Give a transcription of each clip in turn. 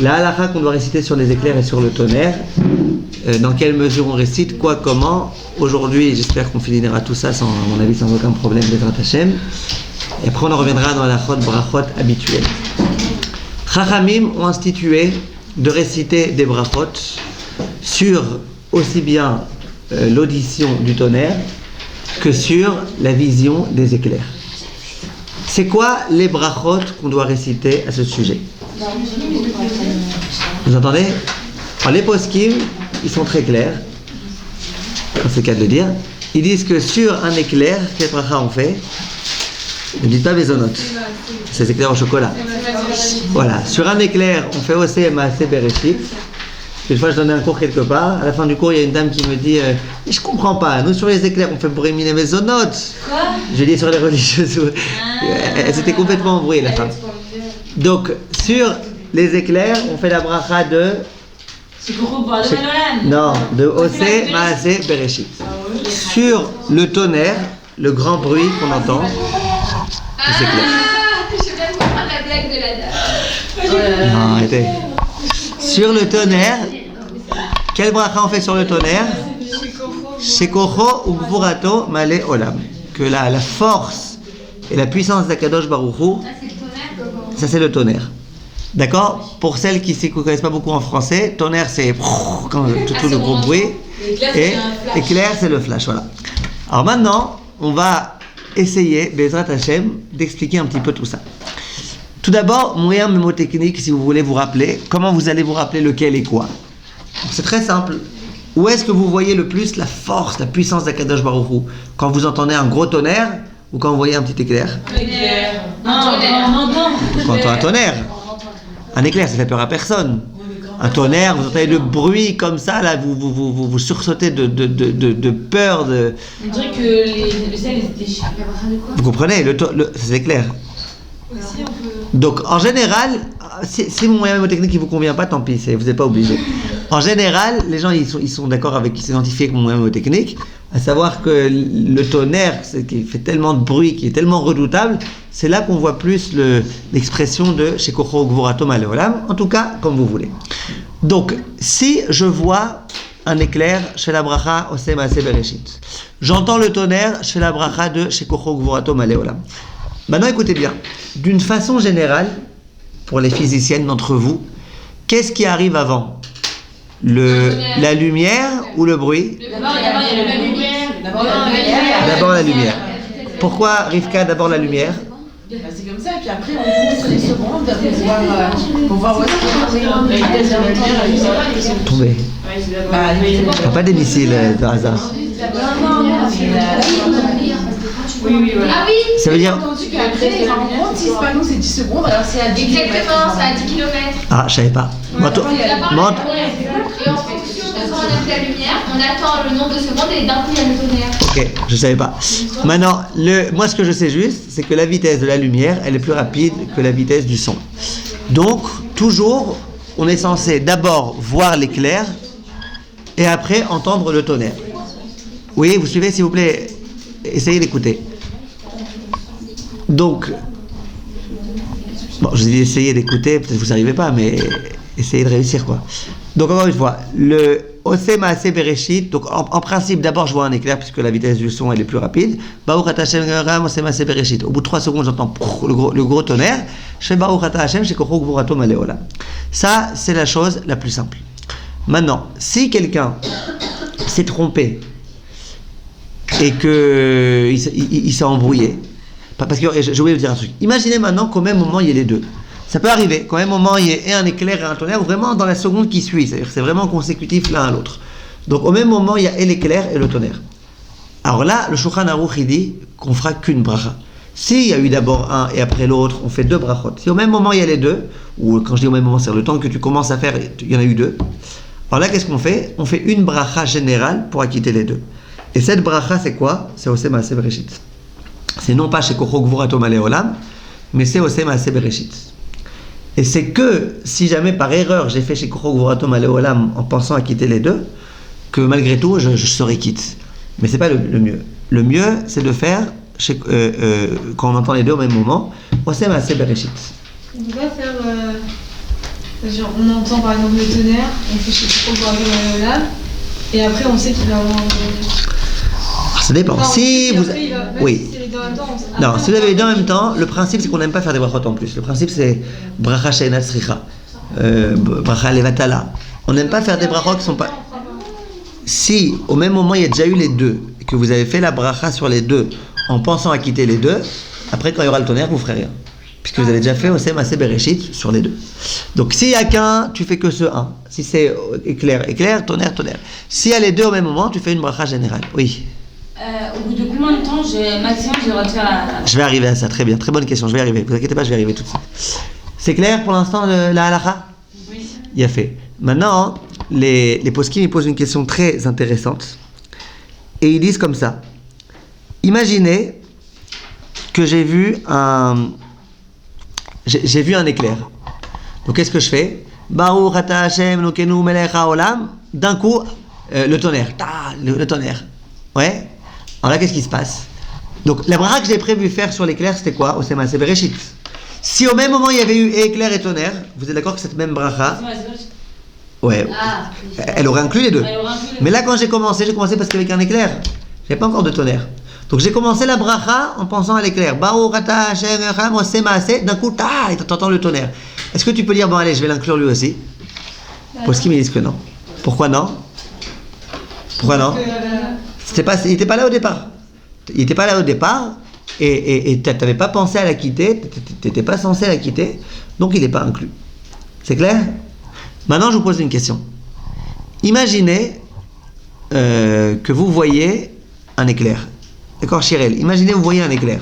La halakha qu'on doit réciter sur les éclairs et sur le tonnerre, dans quelle mesure on récite, quoi, comment. Aujourd'hui, j'espère qu'on finira tout ça, à mon avis, sans aucun problème, Bezrat Hashem. Et après, on en reviendra dans la brachot habituelle. Chachamim ont institué de réciter des brachot sur aussi bien l'audition du tonnerre que sur la vision des éclairs. C'est quoi les brachot qu'on doit réciter à ce sujet? Vous entendez? Alors, les poskim, ils sont très clairs, c'est le cas de le dire. Ils disent que sur un éclair, quel bracha on fait? Ne dites pas Bezonot, c'est des éclairs au chocolat. Voilà, sur un éclair, on fait Oseh Maaseh Bereshit. Une fois, je donnais un cours quelque part. À la fin du cours, il y a une dame qui me dit mais je comprends pas. Nous, sur les éclairs, on fait Borémine et Bezonot. Quoi? Je dis sur les religieuses. Elle s'était complètement embrouillée, la femme. Donc, sur les éclairs, on fait la bracha de. Non, de Oseh Maaseh Bereshit. Sur le tonnerre, le grand bruit qu'on entend, c'est clair. Je viens de comprendre la blague de la dame. Non, arrêtez. Sur le tonnerre, quel bracha on fait sur le tonnerre? Shekocho ugvurato male olam. Que la force et la puissance d'Akadosh Baruch Hu, ça c'est le tonnerre. D'accord? Pour celles qui ne connaissent pas beaucoup en français, tonnerre c'est quand tout le gros bruit, et éclair c'est le flash. Voilà. Alors maintenant, on va essayer, Bezrat Hashem, d'expliquer un petit peu tout ça. Tout d'abord, moyen mémotechnique, si vous voulez vous rappeler, comment vous allez vous rappeler lequel et quoi. C'est très simple. Où est-ce que vous voyez le plus la force, la puissance d'Akadosh Baruch Hu? Quand vous entendez un gros tonnerre ou quand vous voyez un petit éclair? Éclair. Quand on entend un tonnerre. Un éclair, ça fait peur à personne. Un tonnerre, vous entendez le bruit comme ça, là, vous sursautez de peur. On dirait que le ciel est déchiré. Vous comprenez, c'est l'éclair. Aussi, on peut... Donc, en général, si mon moyen mémotechnique ne vous convient pas, tant pis, vous n'êtes pas obligé. En général, les gens ils sont d'accord avec, ils s'identifient avec mon moyen mémotechnique, à savoir que le tonnerre, qui fait tellement de bruit, qui est tellement redoutable, c'est là qu'on voit plus l'expression de Shekocho Gvurato Male Olam, en tout cas, comme vous voulez. Donc, si je vois un éclair chez la bracha Oseh Maaseh Bereshit, j'entends le tonnerre chez la bracha de Shekocho Gvurato Male Olam. Maintenant, écoutez bien. D'une façon générale, pour les physiciennes d'entre vous, qu'est-ce qui arrive avant? La lumière ou le bruit? D'abord, il y a la lumière. D'abord la lumière. Pourquoi, Rivka, d'abord la lumière? C'est comme ça, et puis après on compte les secondes pour voir où est-ce qu'on est. La vitesse de la lumière, Tombé. Pas des missiles par hasard. Oui, voilà. Ah oui. Ça veut dire. J'ai entendu qu'après, on compte 6 panneaux, c'est 10 secondes, alors c'est à 10 Exactement, c'est à 10 km. Ah, je savais pas. Et en fonction de la lumière, on attend le nombre de secondes et d'un coup il y a le tonnerre. Ok, je savais pas. Maintenant, moi ce que je sais juste, c'est que la vitesse de la lumière, elle est plus rapide que la vitesse du son. Donc, toujours, on est censé d'abord voir l'éclair et après entendre le tonnerre. Oui, vous suivez s'il vous plaît? Essayez d'écouter. Donc, bon, je vous ai dit essayez d'écouter, peut-être que vous n'arrivez pas, mais essayez de réussir quoi. Donc encore une fois, le Oseh Maaseh Bereshit, donc en principe, d'abord je vois un éclair puisque la vitesse du son elle est plus rapide. Baruch Ata Hashem Oseh Maaseh Bereshit. Au bout de 3 secondes, j'entends le gros tonnerre. Je fais Baruch Ata Hashem Shekocho Gvurato Male Olam. Ça, c'est la chose la plus simple. Maintenant, si quelqu'un s'est trompé et qu'il s'est embrouillé, parce que je voulais vous dire un truc. Imaginez maintenant qu'au même moment il y ait les deux. Ça peut arriver qu'au même moment il y ait un éclair et un tonnerre, vraiment dans la seconde qui suit, c'est-à-dire que c'est vraiment consécutif l'un à l'autre. Donc au même moment il y a et l'éclair et le tonnerre. Alors là, le Shulchan Aruch il dit qu'on fera qu'une bracha. S'il y a eu d'abord un et après l'autre, on fait 2 brachot. Si au même moment il y a les deux, ou quand je dis au même moment, c'est le temps que tu commences à faire, il y en a eu 2. Alors là, qu'est-ce qu'on fait? On fait une bracha générale pour acquitter les 2. Et cette bracha, c'est quoi? C'est Oseh Maaseh Bereshit. C'est non pas Shekocho Gvurato Male Olam, mais c'est Oseh Maaseh Bereshit. Et c'est que si jamais par erreur j'ai fait Shekocho Gvurato Male Olam en pensant acquitter les 2, que malgré tout je serai quitte. Mais c'est pas le mieux. Le mieux, c'est de faire quand on entend les 2 au même moment, Oseh Maaseh Bereshit. On va faire Genre, on entend par exemple le tonnerre, on fait je sais pas quoi là, et après on sait qu'il va avoir. Ça dépend. Enfin, Si vous. Oui. Si c'est les deux en même temps, Non, si vous avez les deux en même temps, le principe c'est qu'on n'aime pas faire des brachot en plus. Le principe c'est bracha she'ena tzricha, bracha levatala. On n'aime pas faire des brachot qui sont pas. Si au même moment il y a déjà eu les deux et que vous avez fait la bracha sur les deux en pensant à quitter les deux, après quand il y aura le tonnerre vous ferez rien, puisque vous avez déjà fait Osem Aseh Bereshit sur les deux. Donc s'il y a qu'un, tu fais que ce un. Si c'est éclair, tonnerre. S'il y a les deux au même moment, tu fais une bracha générale. Oui. Au bout de combien de temps, maximum, j'ai le droit de faire la... Je vais arriver à ça, très bien, très bonne question, je vais y arriver. Vous inquiétez pas, je vais y arriver tout de suite. C'est clair pour l'instant la halakha? Oui. Il a fait. Maintenant, les poskim ils posent une question très intéressante et ils disent comme ça. Imaginez que j'ai vu un éclair. Donc qu'est-ce que je fais? Baruch ata Hashem Elokeinu melech haolam. D'un coup, le tonnerre. Le tonnerre. Ouais. Alors là, qu'est-ce qui se passe? Donc la bracha que j'ai prévu faire sur l'éclair, c'était quoi? Osem Aseh Bereshit. Si au même moment il y avait eu éclair et tonnerre, vous êtes d'accord que cette même bracha, ouais, elle aurait inclus les deux. Mais là, quand j'ai commencé parce qu'avec un éclair, j'avais pas encore de tonnerre. Donc j'ai commencé la bracha en pensant à l'éclair. Baruch ata Hashem Osem Aseh. D'un coup, et t'entends le tonnerre. Est-ce que tu peux dire bon allez, je vais l'inclure lui aussi? Parce qu'ils me disent que non. Pourquoi non? Il n'était pas là au départ. Il n'était pas là au départ et tu n'avais pas pensé à la quitter, tu n'étais pas censé la quitter, donc il n'est pas inclus. C'est clair? Maintenant, je vous pose une question. Imaginez que vous voyez un éclair. D'accord, Chirel? Imaginez vous voyez un éclair.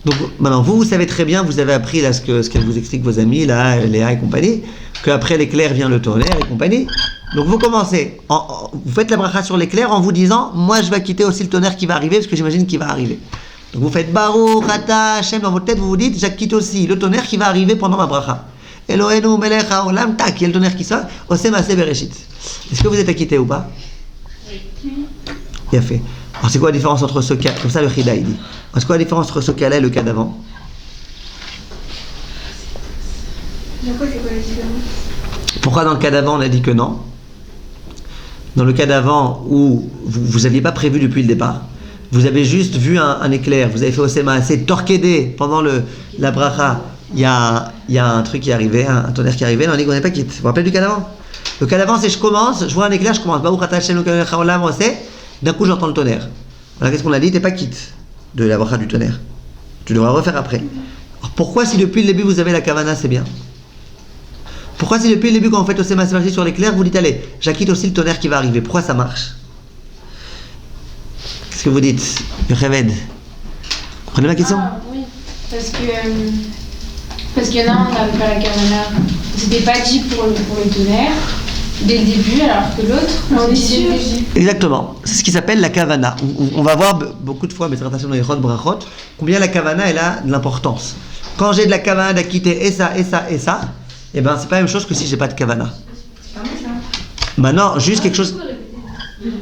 Donc maintenant, vous savez très bien, vous avez appris là ce qu'elle vous explique vos amis, là, Léa et compagnie, qu'après l'éclair vient le tonnerre et compagnie. Donc vous commencez, vous faites la bracha sur l'éclair en vous disant, moi je vais quitter aussi le tonnerre qui va arriver, parce que j'imagine qu'il va arriver. Donc vous faites Baruch ata Hashem, dans votre tête vous vous dites, j'acquitte aussi le tonnerre qui va arriver pendant ma bracha. Eloheinu melech haolam, tac, il y a le tonnerre qui sort, Osem Aseh Bereshit. Est-ce que vous êtes acquitté ou pas? Oui. Bien fait. Alors c'est quoi la différence entre ce cas, comme ça le Chida il dit. C'est quoi la différence entre ce cas-là et le cas d'avant? Pourquoi dans le cas d'avant on a dit que non? Dans le cas d'avant où vous n'aviez pas prévu depuis le départ, vous avez juste vu un éclair, vous avez fait Osem Aseh, torquédé pendant la bracha, il y a un truc qui est arrivé, un tonnerre qui est arrivé, on a dit qu'on n'est pas quitte. Vous vous rappelez du cas d'avant? Le cas d'avant c'est je vois un éclair, je commence Baruch ata Hashem Elokeinu melech haolam oseh. D'un coup, j'entends le tonnerre. Voilà, qu'est-ce qu'on a dit? T'es pas quitte de la bracha du tonnerre. Tu devras refaire après. Alors, pourquoi, si depuis le début vous avez la kavana, c'est bien? Pourquoi, si depuis le début, quand vous faites Osem Aseh Bereshit sur l'éclair, vous dites allez, j'acquitte aussi le tonnerre qui va arriver? Pourquoi ça marche? Qu'est-ce que vous dites? Yocheved, comprenez ma question? Oui, parce qu'il y en a, on n'avait pas la kavana. C'était pas dit pour le tonnerre. Dès le début, alors que l'autre, on dit sûr. Exactement. C'est ce qui s'appelle la kavana. On va voir beaucoup de fois, mais dans les Chod Brachot, combien la kavana elle a de l'importance. Quand j'ai de la kavana d'acquitter et ça, et ben c'est pas la même chose que si j'ai pas de kavana. Maintenant, juste quelque chose.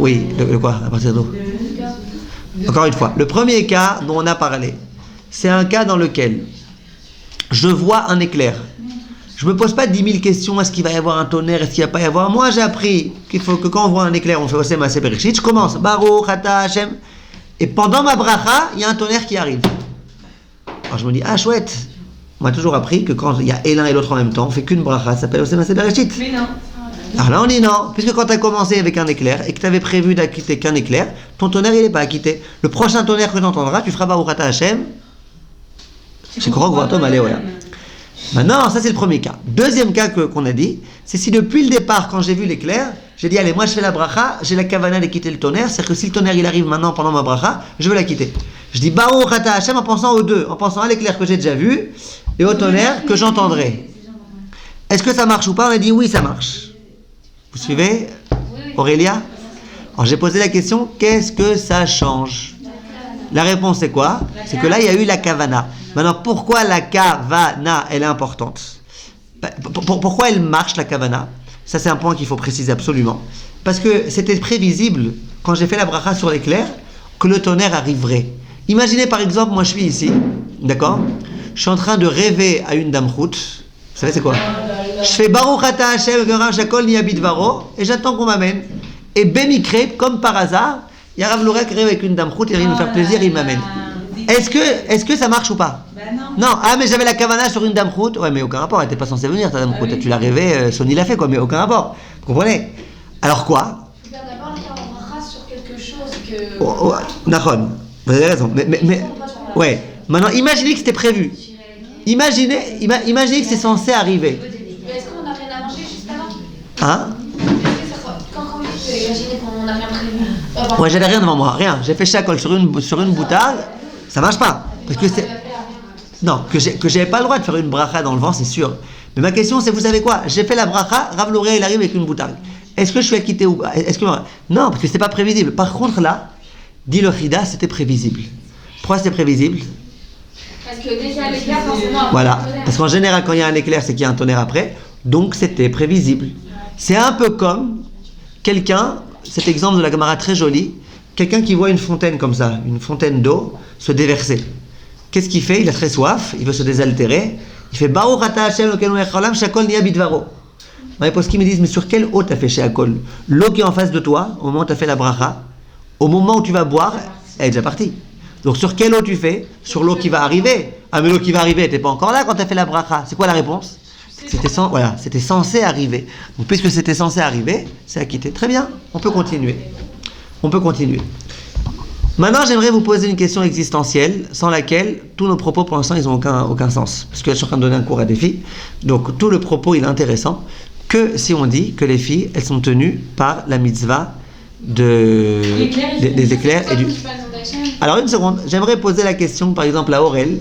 Oui, de quoi? À partir d'où? Encore une fois, le premier cas dont on a parlé, c'est un cas dans lequel je vois un éclair. Je me pose pas 10 000 questions, est-ce qu'il va y avoir un tonnerre, est-ce qu'il va pas y avoir. Moi j'ai appris qu'il faut que quand on voit un éclair, on fait Osem Aseh Bereshit, je commence Baruch ata Hashem, et pendant ma bracha, il y a un tonnerre qui arrive. Alors je me dis, ah chouette, on m'a toujours appris que quand il y a et l'un et l'autre en même temps, on fait qu'une bracha, ça s'appelle Osem Aseh Bereshit. Mais non. Alors là on dit non, puisque quand tu as commencé avec un éclair et que tu avais prévu d'acquitter qu'un éclair, ton tonnerre il n'est pas acquitté. Le prochain tonnerre que tu entendras, tu feras Baruch ata Hashem. C'est quoi Tom, allez, voilà. Maintenant, ça c'est le premier cas. Deuxième cas qu'on a dit, c'est si depuis le départ, quand j'ai vu l'éclair, j'ai dit allez, moi je fais la bracha, j'ai la kavana de quitter le tonnerre, c'est-à-dire que si le tonnerre il arrive maintenant pendant ma bracha, je veux la quitter. Je dis Baruch ata Hashem en pensant aux deux, en pensant à l'éclair que j'ai déjà vu et au tonnerre que j'entendrai. Est-ce que ça marche ou pas? On a dit oui, ça marche. Vous suivez, Aurélia? Alors j'ai posé la question, qu'est-ce que ça change? La réponse c'est quoi? C'est que là il y a eu la kavana. Maintenant, pourquoi la kavana, elle est importante? Pourquoi elle marche, la kavana? Ça, c'est un point qu'il faut préciser absolument. Parce que c'était prévisible, quand j'ai fait la bracha sur l'éclair, que le tonnerre arriverait. Imaginez, par exemple, moi, je suis ici, d'accord? Je suis en train de rêver à une damroute. Vous savez, c'est quoi? Je fais Baruch Ata Hashem Garam Shakol Niyabit Varo et j'attends qu'on m'amène. Et Bemikre, comme par hasard, il y a Rav Lourek qui arrive avec une dame route, il vient nous faire plaisir, il m'amène. Est-ce que ça marche ou pas? Non, ah mais j'avais la kavana sur une dame route, ouais mais aucun rapport, elle n'était pas censée venir ta dame route, tu l'as rêvé, Sony l'a fait quoi, mais aucun rapport. Vous comprenez? Alors quoi? Il faut d'abord faire un bracha sur quelque chose que. Nahon, vous avez raison, mais ouais. Maintenant, imaginez que c'était prévu. Imaginez que c'est censé arriver. Mais est-ce qu'on n'a rien à manger juste avant? Hein? Quand on dit imaginez qu'on n'a rien prévu. Ouais, j'avais rien devant moi, rien. J'ai fait chacol sur une boutade, ça marche pas. Parce que c'est. Non, que j'avais pas le droit de faire une bracha dans le vent, c'est sûr. Mais ma question, c'est, vous savez quoi? J'ai fait la bracha, Rav Louré, il arrive avec une boutade. Est-ce que je suis acquitté ou pas? Non, parce que c'est pas prévisible. Par contre, là, dit le Chida, c'était prévisible. Pourquoi c'était prévisible? Parce que déjà l'éclair, forcément. Voilà. Parce qu'en général, quand il y a un éclair, c'est qu'il y a un tonnerre après. Donc, c'était prévisible. C'est un peu comme quelqu'un, cet exemple de la Gemara très joli, quelqu'un qui voit une fontaine comme ça, une fontaine d'eau, se déverser. Qu'est-ce qu'il fait? Il a très soif, il veut se désaltérer. Il fait Baruch Ata Hashem Elokeinu Melech Haolam Shakol Niyah Bidvaro. Les poskim me disent, mais sur quelle eau t'as fait Shakol? L'eau qui est en face de toi, au moment où t'as fait la bracha, au moment où tu vas boire, elle est déjà partie. Donc sur quelle eau tu fais? Sur l'eau qui va arriver. Ah mais l'eau qui va arriver, t'es pas encore là quand t'as fait la bracha. C'est quoi la réponse? C'était censé arriver. Donc puisque c'était censé arriver, c'est acquitté. Très bien, on peut continuer. Maintenant, j'aimerais vous poser une question existentielle, sans laquelle tous nos propos pour l'instant, ils n'ont aucun sens. Parce que je suis en train de donner un cours à des filles. Donc tout le propos, il est intéressant. Que si on dit que les filles, elles sont tenues par la mitzvah des éclairs et du... Alors une seconde, j'aimerais poser la question par exemple à Aurel.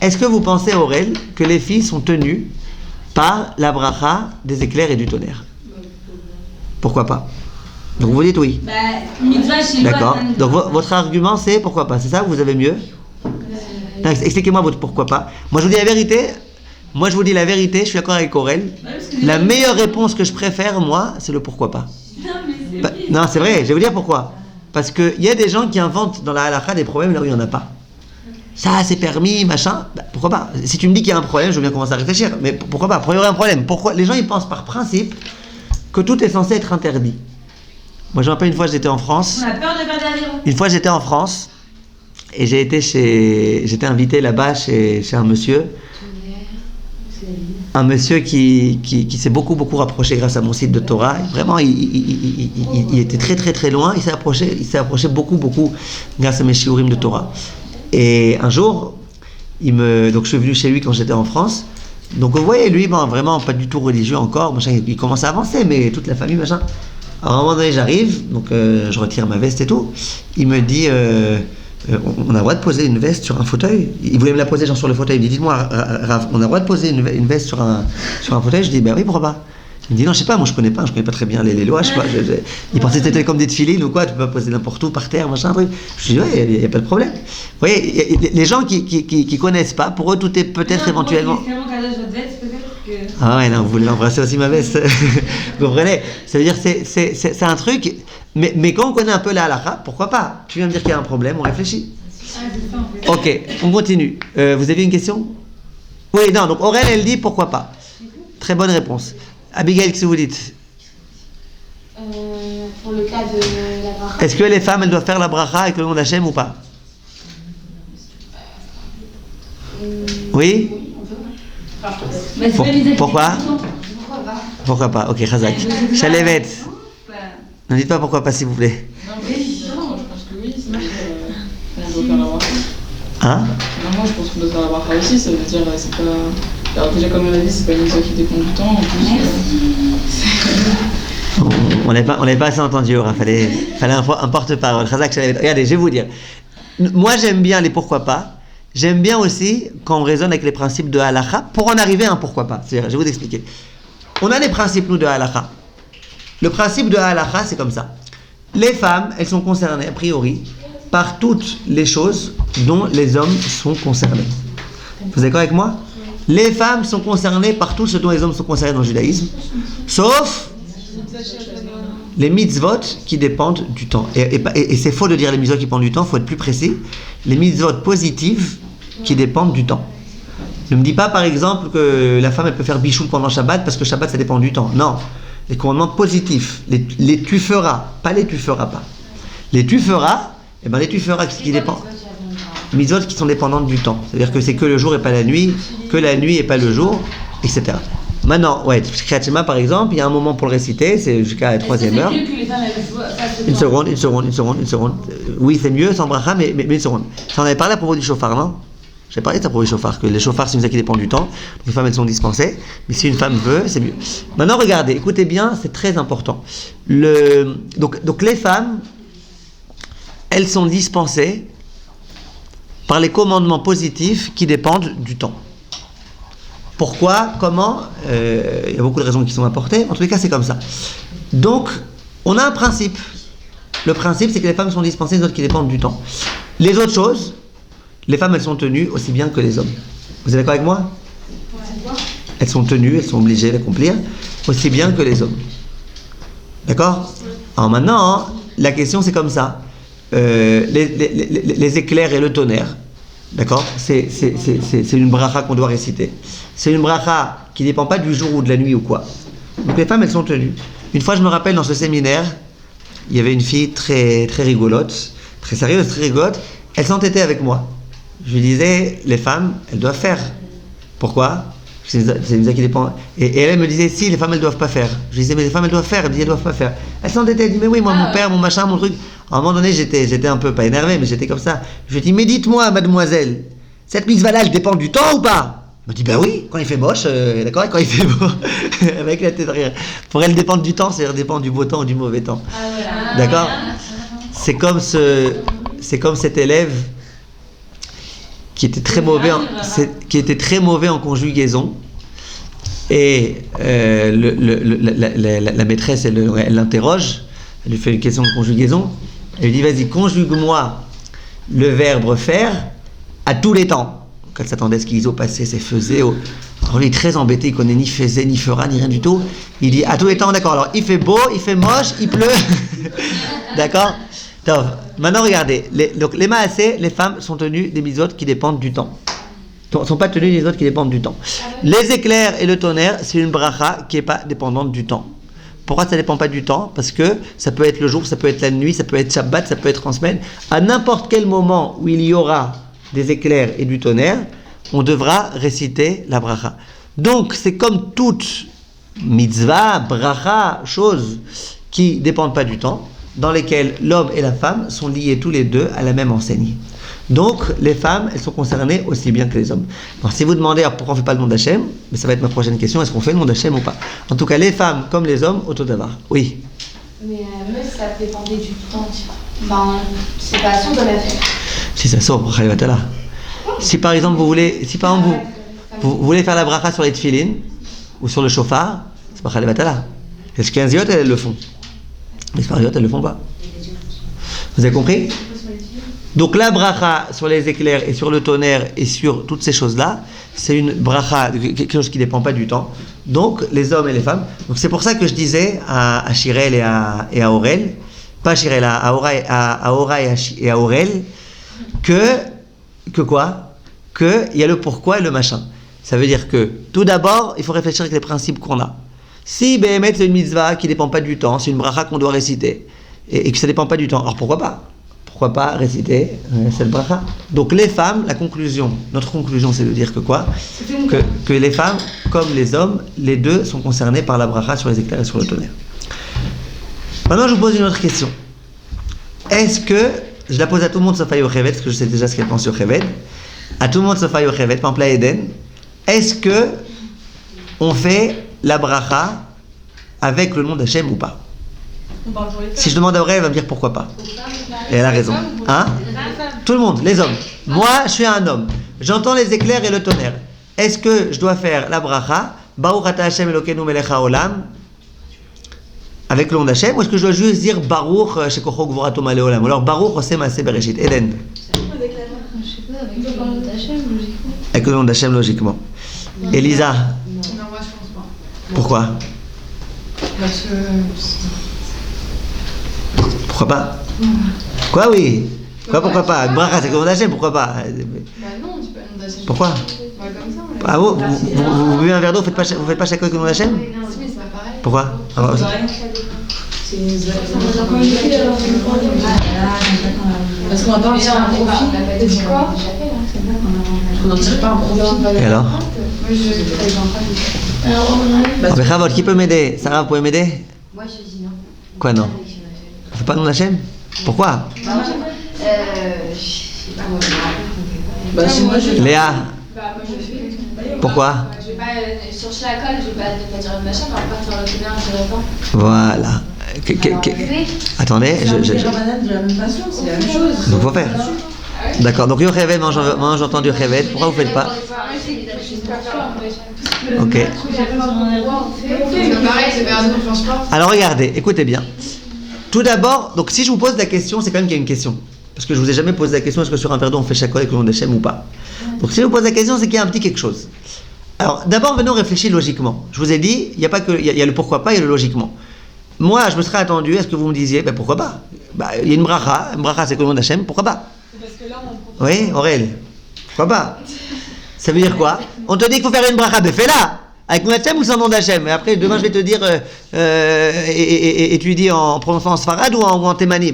Est-ce que vous pensez, Aurel, que les filles sont tenues par la bracha des éclairs et du tonnerre? Pourquoi pas? Donc vous dites oui. D'accord. Donc votre argument c'est pourquoi pas? C'est ça? Vous avez mieux? Non, expliquez-moi votre pourquoi pas. Moi je vous dis la vérité. Je suis d'accord avec Aurel. La meilleure réponse que je préfère, moi, c'est le pourquoi pas. Non, c'est vrai, je vais vous dire pourquoi. Parce qu'il y a des gens qui inventent dans la halakha des problèmes là où il n'y en a pas. Ça, c'est permis, machin. Pourquoi pas? Si tu me dis qu'il y a un problème, je veux bien commencer à réfléchir. Mais pourquoi pas? Pourquoi il y aurait un problème? Pourquoi? Les gens, ils pensent par principe que tout est censé être interdit. Moi, je me rappelle une fois, j'étais en France. On a peur de perdre l'avion. Une fois, j'étais en France et j'étais invité là-bas chez un monsieur. Un monsieur qui s'est beaucoup rapproché grâce à mon site de Torah. Vraiment, il était très loin. Il s'est approché beaucoup grâce à mes shiurim de Torah. Et un jour, donc je suis venu chez lui quand j'étais en France. Donc vous voyez, lui, vraiment pas du tout religieux encore. Machin, il commence à avancer, mais toute la famille, machin. Alors à un moment donné, j'arrive, donc je retire ma veste et tout. Il me dit... on a le droit de poser une veste sur un fauteuil. Il voulait me la poser genre sur le fauteuil. Il me dit, dites-moi, Rav, on a le droit de poser une veste sur un fauteuil? Je dis, ben oui, pourquoi pas? Il me dit, non, je sais pas, moi je connais pas très bien les lois, je sais pas. Il pensait que c'était comme des tefilines ou quoi, tu peux pas poser n'importe où, par terre, machin, truc. Je dis, ouais, il y a pas de problème. Vous voyez, les gens qui connaissent pas, pour eux tout est peut-être éventuellement... Ah ouais, non, vous voulez embrasser aussi ma veste. Vous comprenez? Ça veut dire, c'est un truc... Mais quand on connaît un peu la halakha, pourquoi pas? Tu viens me dire qu'il y a un problème, on réfléchit. Ok, on continue. Vous avez une question? Oui, non, donc Aurel, elle dit pourquoi pas. Très bonne réponse. Abigail, qu'est-ce que vous dites? Pour le cas de la bracha. Est-ce que les femmes, elles doivent faire la bracha avec le nom d'Hachem ou pas? Oui? Pourquoi? Pourquoi pas? Ok, Chazak. Chalevet. Ne dites pas pourquoi pas, s'il vous plaît. Non, je pense que oui. Sinon, on doit faire la bracha. Hein? Non, je pense qu'on doit faire la bracha aussi. Ça veut dire, c'est pas. Alors, déjà, comme elle a dit, c'est pas une chose qui dépend du temps. En plus, on n'avait pas assez entendu, Aura. Fallait un porte-parole. Regardez, je vais vous dire. Moi, j'aime bien les pourquoi pas. J'aime bien aussi quand on raisonne avec les principes de halakha pour en arriver à un pourquoi pas. C'est-à-dire, je vais vous expliquer. On a les principes, nous, de halakha. Le principe de halakha, c'est comme ça. Les femmes, elles sont concernées, a priori, par toutes les choses dont les hommes sont concernés. Vous êtes d'accord avec moi? Les femmes sont concernées par tout ce dont les hommes sont concernés dans le judaïsme, sauf les mitzvot qui dépendent du temps. Et c'est faux de dire les mitzvot qui dépendent du temps, il faut être plus précis. Les mitzvot positives qui dépendent du temps. Ne me dis pas par exemple que la femme elle peut faire bichoul pendant Shabbat parce que Shabbat ça dépend du temps. Non. Les commandements positifs, les tu feras, pas les tu feras pas. Les tu feras, eh ben les tu feras qui dépendent. Mitzvot qui sont dépendantes du temps. C'est-à-dire que c'est que le jour et pas la nuit, que la nuit et pas le jour, etc. Maintenant, ouais, Kriyat Shema par exemple, il y a un moment pour le réciter, c'est jusqu'à la 3e heure. C'est mieux que les femmes fassent Une seconde. Oui, c'est mieux sans bracha, mais une seconde. Ça, on avait parlé à propos du chauffard, non? J'ai parlé de ça à propos du chauffard, que les chauffards, c'est une chose qui dépend du temps. Donc les femmes, elles sont dispensées. Mais si une femme veut, c'est mieux. Maintenant, regardez, écoutez bien, c'est très important. Donc les femmes, elles sont dispensées par les commandements positifs qui dépendent du temps. Pourquoi? Comment? Il y a beaucoup de raisons qui sont apportées. En tous les cas, c'est comme ça. Donc, on a un principe. Le principe, c'est que les femmes sont dispensées des autres qui dépendent du temps. Les autres choses, les femmes, elles sont tenues aussi bien que les hommes. Vous êtes d'accord avec moi? Elles sont tenues, elles sont obligées d'accomplir aussi bien que les hommes. D'accord? Alors maintenant, la question, c'est comme ça. Les éclairs et le tonnerre, d'accord? C'est une bracha qu'on doit réciter. C'est une bracha qui ne dépend pas du jour ou de la nuit ou quoi. Donc les femmes, elles sont tenues. Une fois, je me rappelle, dans ce séminaire, il y avait une fille très, très rigolote, très sérieuse, très rigolote. Elle s'entêtait avec moi. Je lui disais, les femmes, elles doivent faire. Pourquoi? C'est une qui dépend. Et elle me disait, si, les femmes, elles doivent pas faire. Je lui disais, mais les femmes, elles doivent faire. Elle me disait, elles doivent pas faire. Elle s'entêtait, elle dit, mais oui, moi, mon père, mon machin, mon truc. À un moment donné, j'étais un peu, pas énervé, mais j'étais comme ça. Je lui ai dit, mais dites-moi, mademoiselle, cette mitzvah-là, elle dépend du temps ou pas? Elle me dit, ben oui, quand il fait moche, d'accord, et quand il fait beau, avec la tête derrière. Pour elle, dépendre du temps, c'est-à-dire dépendre du beau temps ou du mauvais temps. D'accord? C'est comme cet élève qui était très mauvais en conjugaison, et la maîtresse elle l'interroge, elle lui fait une question de conjugaison, elle lui dit, vas-y, conjugue-moi le verbe faire à tous les temps. Donc elle s'attendait à ce qu'ils au passé, c'est faisait. Alors lui, il est très embêté, il connaît ni faisait, ni fera, ni rien du tout. Il dit à tous les temps, d'accord, alors il fait beau, il fait moche, il pleut. D'accord? Donc, maintenant regardez, donc les maasé, les femmes sont tenues des mitzvot qui dépendent du temps. Ne sont pas tenues des mitzvot qui dépendent du temps. Les éclairs et le tonnerre, c'est une bracha qui n'est pas dépendante du temps. Pourquoi ça ne dépend pas du temps? Parce que ça peut être le jour, ça peut être la nuit, ça peut être Shabbat, ça peut être en semaine. À n'importe quel moment où il y aura des éclairs et du tonnerre, on devra réciter la bracha. Donc c'est comme toute mitzvah, bracha, choses qui ne dépendent pas du temps, dans lesquelles l'homme et la femme sont liés tous les deux à la même enseigne. Donc les femmes, elles sont concernées aussi bien que les hommes. Alors, si vous demandez alors, pourquoi on ne fait pas le nom d'Hachem, mais ça va être ma prochaine question, est-ce qu'on fait le nom d'Hachem ou pas? En tout cas, les femmes comme les hommes, au Todavar. Oui. Mais même si ça dépendait du temps, ben, c'est pas sûr de la faire. Si ça sort, bracha levatala. Si par exemple vous voulez faire la bracha sur les tefilines ou sur le shofar, c'est bracha levatala. Est-ce qu'un ziot elles le font? Les spariot elles le font pas. Vous avez compris? Donc la bracha sur les éclairs et sur le tonnerre et sur toutes ces choses-là, c'est une bracha, quelque chose qui ne dépend pas du temps. Donc les hommes et les femmes. Donc c'est pour ça que je disais à Shirel et à Aurel, pas à Shirel, à Ora et à Aurel, que quoi? Que il y a le pourquoi et le machin. Ça veut dire que tout d'abord, il faut réfléchir avec les principes qu'on a. Si Béhémet c'est une mitzvah qui ne dépend pas du temps, c'est une bracha qu'on doit réciter et que ça ne dépend pas du temps, alors pourquoi pas? Pourquoi pas réciter cette bracha? Donc les femmes, notre conclusion c'est de dire que quoi? Que les femmes, comme les hommes, les deux sont concernés par la bracha sur les éclairs et sur le tonnerre. Maintenant je vous pose une autre question. Est-ce que, je la pose à tout le monde sauf à Yocheved, parce que je sais déjà ce qu'elle pense sur Yocheved, à tout le monde sauf à Yocheved, par exemple à Eden, est-ce que on fait la bracha avec le nom d'Hachem ou pas? Si je demande à Aurel, elle va me dire pourquoi pas. Et elle a raison. Hein? Tout le monde, les hommes. Moi, je suis un homme. J'entends les éclairs et le tonnerre. Est-ce que je dois faire la bracha, Baruch ata Hashem Elokeinu melech haolam, avec le nom d'Hachem, ou est-ce que je dois juste dire Baruch shekocho gvurato maleh olam, ou alors Baruch oseh maaseh bereshit? Eden. Avec le nom d'Hachem, logiquement. Elisa. Non, moi je pense pas. Pourquoi? Parce que. Pourquoi pas? Quoi, oui? Pourquoi pas? Bracha, c'est le nom d'Hachem, pourquoi pas? Bah non, c'est pas le nom d'Hachem. Pourquoi? Bah comme ça, on l'a Ah vous buvez un verre d'eau, vous faites pas chaque avec le nom d'Hachem? Pourquoi? Parce qu'on va pas en tirer un profit. On n'en tire pas un profit. Et alors? Bechavot, qui peut m'aider? Sarah, vous pouvez m'aider? Moi je dis non. Quoi non? C'est pas le nom d'Hachem? Pourquoi? Je sais pas, moi je me rappelle qu'on fait pas. Bah, si moi je. Léa, Bah, moi je fais. pourquoi? Je vais pas chercher la colle, je vais pas dire le machin, mais on va pas faire le tonnerre, je dirais pas. Voilà. Attendez, Les rabanades de la même façon, c'est la même chose. donc faut faire. D'accord, donc Yochevet, moi j'ai entendu Yochevet, pourquoi vous faites pas? Ok. Alors regardez, écoutez bien. Tout d'abord, donc si je vous pose la question, c'est quand même qu'il y a une question. Parce que je vous ai jamais posé la question, est-ce que sur un verre d'eau on fait chaque avec le nom d'Hachem ou pas? Donc si je vous pose la question, c'est qu'il y a un petit quelque chose. Alors d'abord, venons réfléchir logiquement. Je vous ai dit, il y a pas que, il y a le pourquoi pas et le logiquement. Moi, je me serais attendu à ce que vous me disiez, ben pourquoi pas? Il y a une bracha c'est que le nom d'Hachem, pourquoi pas? Parce que là, on Oui, Aurel, pourquoi pas? Ça veut dire quoi? On te dit qu'il faut faire une bracha, ben fais-la! Avec mon Hachem ou sans nom d'Hachem? Et après, demain, je vais te dire, et tu dis en prononçant en Sfarad ou en Thémani?